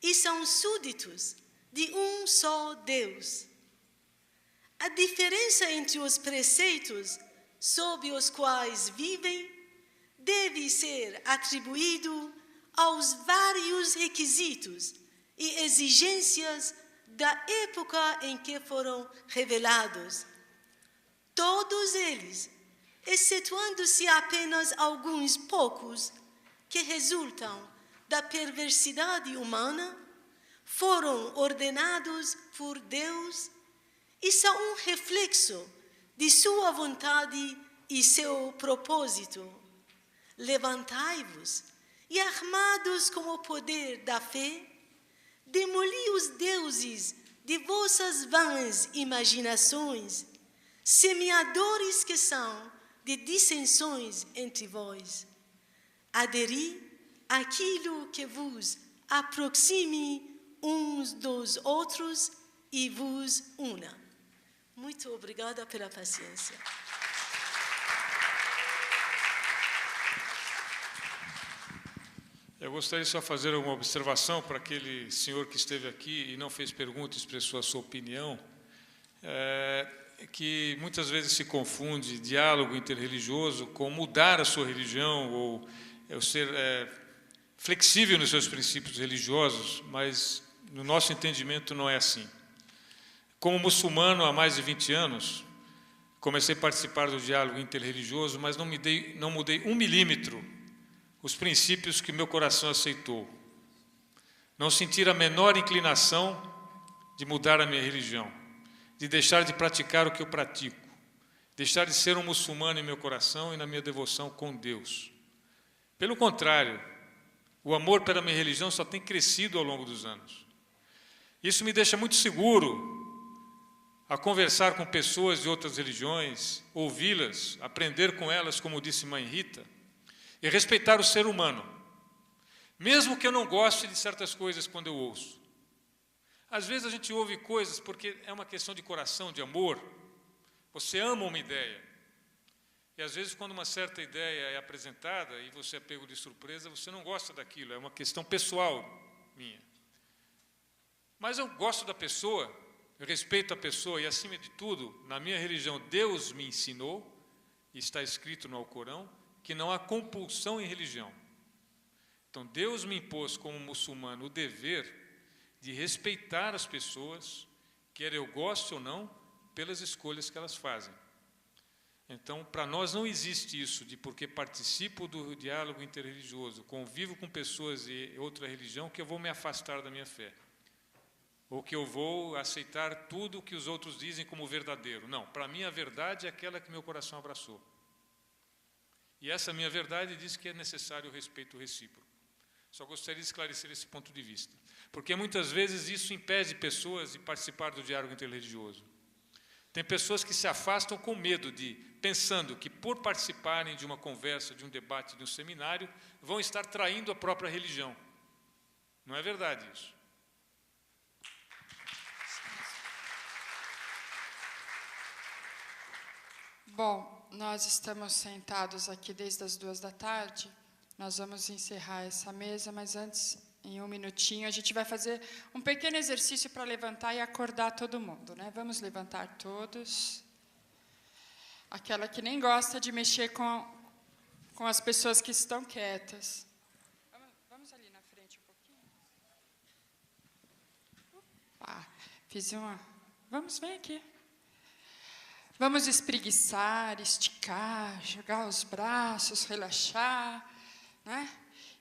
e são súditos de um só Deus. A diferença entre os preceitos sob os quais vivem deve ser atribuído aos vários requisitos e exigências da época em que foram revelados. Todos eles, excetuando-se apenas alguns poucos, que resultam da perversidade humana, foram ordenados por Deus e são um reflexo de sua vontade e seu propósito. Levantai-vos e, armados com o poder da fé, demoli os deuses de vossas vãs imaginações, semeadores que são de dissensões entre vós. Aderi àquilo que vos aproxime uns dos outros e vos una. Muito obrigada pela paciência. Eu gostaria só de fazer uma observação para aquele senhor que esteve aqui e não fez pergunta, expressou a sua opinião, que muitas vezes se confunde diálogo interreligioso com mudar a sua religião ou ser flexível nos seus princípios religiosos, mas no nosso entendimento não é assim. Como muçulmano há mais de 20 anos, comecei a participar do diálogo interreligioso, mas não mudei 1 milímetro os princípios que meu coração aceitou. Não sentir a menor inclinação de mudar a minha religião, de deixar de praticar o que eu pratico, deixar de ser um muçulmano em meu coração e na minha devoção com Deus. Pelo contrário, o amor pela minha religião só tem crescido ao longo dos anos. Isso me deixa muito seguro a conversar com pessoas de outras religiões, ouvi-las, aprender com elas, como disse Mãe Rita, e respeitar o ser humano, mesmo que eu não goste de certas coisas quando eu ouço. Às vezes a gente ouve coisas porque é uma questão de coração, de amor. Você ama uma ideia. E às vezes, quando uma certa ideia é apresentada e você é pego de surpresa, você não gosta daquilo, é uma questão pessoal minha. Mas eu gosto da pessoa, eu respeito a pessoa e, acima de tudo, na minha religião, Deus me ensinou, e está escrito no Alcorão, que não há compulsão em religião. Então, Deus me impôs, como muçulmano, o dever de respeitar as pessoas, quer eu goste ou não, pelas escolhas que elas fazem. Então, para nós não existe isso de porque participo do diálogo interreligioso, convivo com pessoas de outra religião, que eu vou me afastar da minha fé. Ou que eu vou aceitar tudo o que os outros dizem como verdadeiro. Não, para mim a verdade é aquela que meu coração abraçou. E essa minha verdade diz que é necessário o respeito recíproco. Só gostaria de esclarecer esse ponto de vista. Porque muitas vezes isso impede pessoas de participar do diálogo interreligioso. Tem pessoas que se afastam com medo pensando que por participarem de uma conversa, de um debate, de um seminário, vão estar traindo a própria religião. Não é verdade isso. Bom, nós estamos sentados aqui desde as 14h. Nós vamos encerrar essa mesa, mas antes, em um minutinho, a gente vai fazer um pequeno exercício para levantar e acordar todo mundo, né? Vamos levantar todos. Aquela que nem gosta de mexer com as pessoas que estão quietas. Vamos ali na frente um pouquinho. Opa, fiz uma... Vamos, vem aqui. Vamos espreguiçar, esticar, jogar os braços, relaxar, né?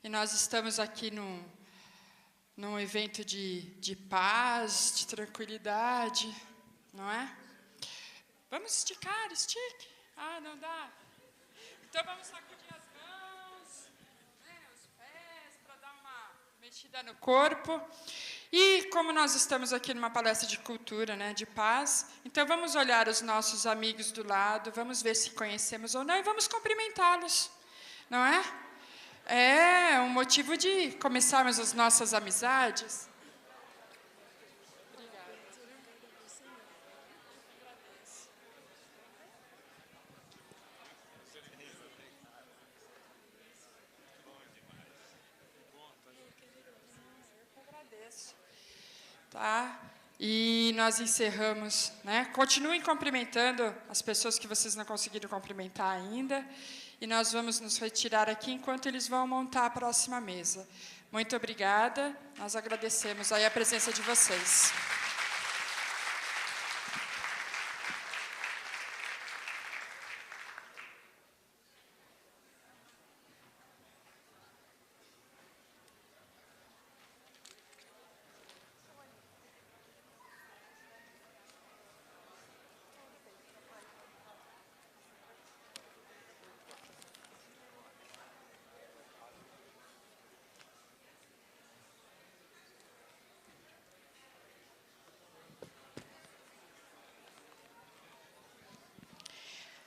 E nós estamos aqui num evento de paz, de tranquilidade, não é? Vamos esticar, estique. Ah, não dá? Então vamos sacudir as mãos, né, os pés, para dar uma mexida no corpo. E como nós estamos aqui numa palestra de cultura, né, de paz, então vamos olhar os nossos amigos do lado, vamos ver se conhecemos ou não e vamos cumprimentá-los, não é? É um motivo de começarmos as nossas amizades. Tá? E nós encerramos, né? Continuem cumprimentando as pessoas que vocês não conseguiram cumprimentar ainda. E nós vamos nos retirar aqui enquanto eles vão montar a próxima mesa. Muito obrigada. Nós agradecemos aí a presença de vocês.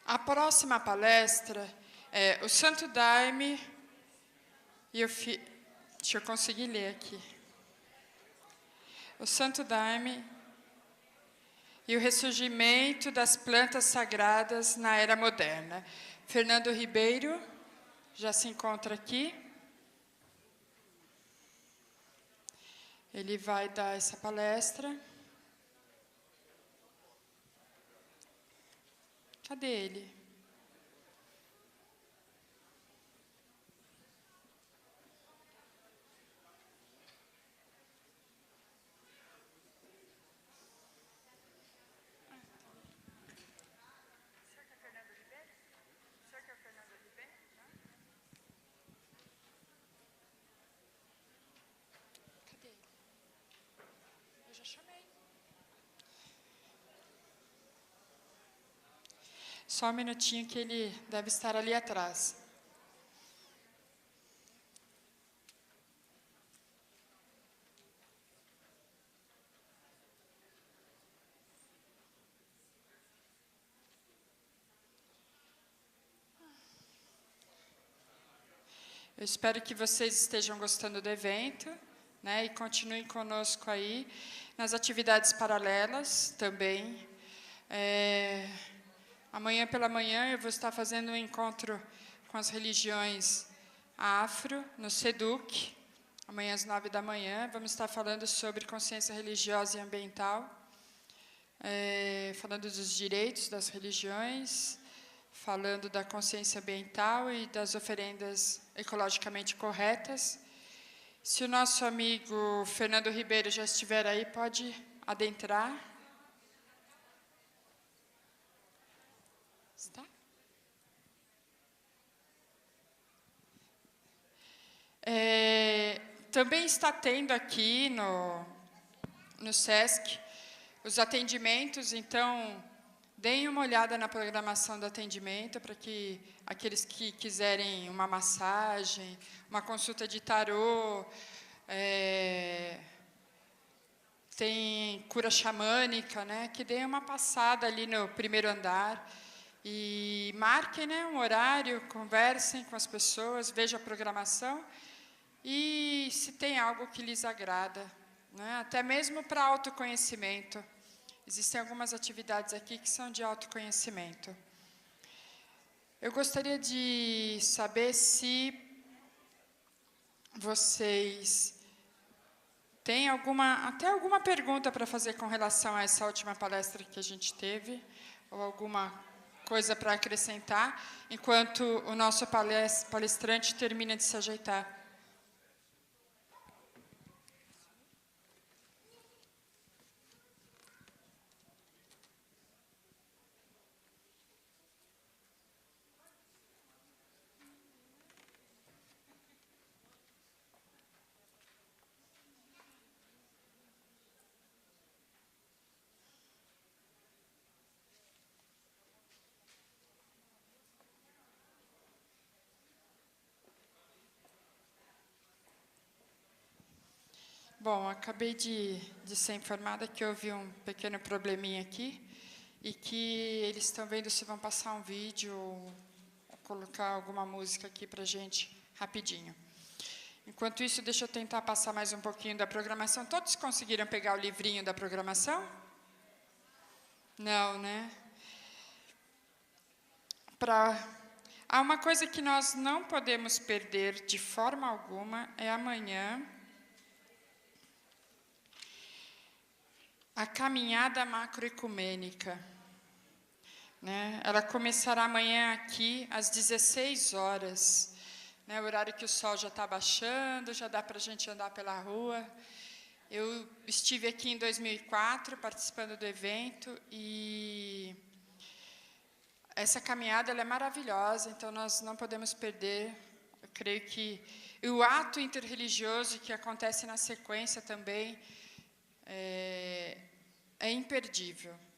A próxima palestra é o Santo Daime e deixa eu conseguir ler aqui. O Santo Daime e o ressurgimento das plantas sagradas na era moderna. Fernando Ribeiro já se encontra aqui. Ele vai dar essa palestra. Cadê ele? Cadê ele? Eu já chamei. Só um minutinho que ele deve estar ali atrás. Eu espero que vocês estejam gostando do evento, né, e continuem conosco aí nas atividades paralelas também. Amanhã pela manhã eu vou estar fazendo um encontro com as religiões afro, no SEDUC. Amanhã às 9 da manhã, vamos estar falando sobre consciência religiosa e ambiental, falando dos direitos das religiões, falando da consciência ambiental e das oferendas ecologicamente corretas. Se o nosso amigo Fernando Ribeiro já estiver aí, pode adentrar. Está? Também está tendo aqui no SESC os atendimentos, então deem uma olhada na programação do atendimento para que aqueles que quiserem uma massagem, uma consulta de tarô, tem cura xamânica, né, que deem uma passada ali no primeiro andar e marquem, né, um horário, conversem com as pessoas, vejam a programação e se tem algo que lhes agrada, né, até mesmo para autoconhecimento. Existem algumas atividades aqui que são de autoconhecimento. Eu gostaria de saber se vocês têm alguma pergunta para fazer com relação a essa última palestra que a gente teve, ou alguma coisa para acrescentar, enquanto o nosso palestrante termina de se ajeitar. Bom, acabei de ser informada que houve um pequeno probleminha aqui e que eles estão vendo se vão passar um vídeo ou colocar alguma música aqui para a gente rapidinho. Enquanto isso, deixa eu tentar passar mais um pouquinho da programação. Todos conseguiram pegar o livrinho da programação? Não, né? Há uma coisa que nós não podemos perder de forma alguma, é amanhã a caminhada macroecumênica, né? Ela começará amanhã aqui às 16 horas, né? O horário que o sol já está baixando, já dá para a gente andar pela rua. Eu estive aqui em 2004 participando do evento e essa caminhada ela é maravilhosa, então nós não podemos perder. Eu creio que o ato interreligioso que acontece na sequência também é imperdível.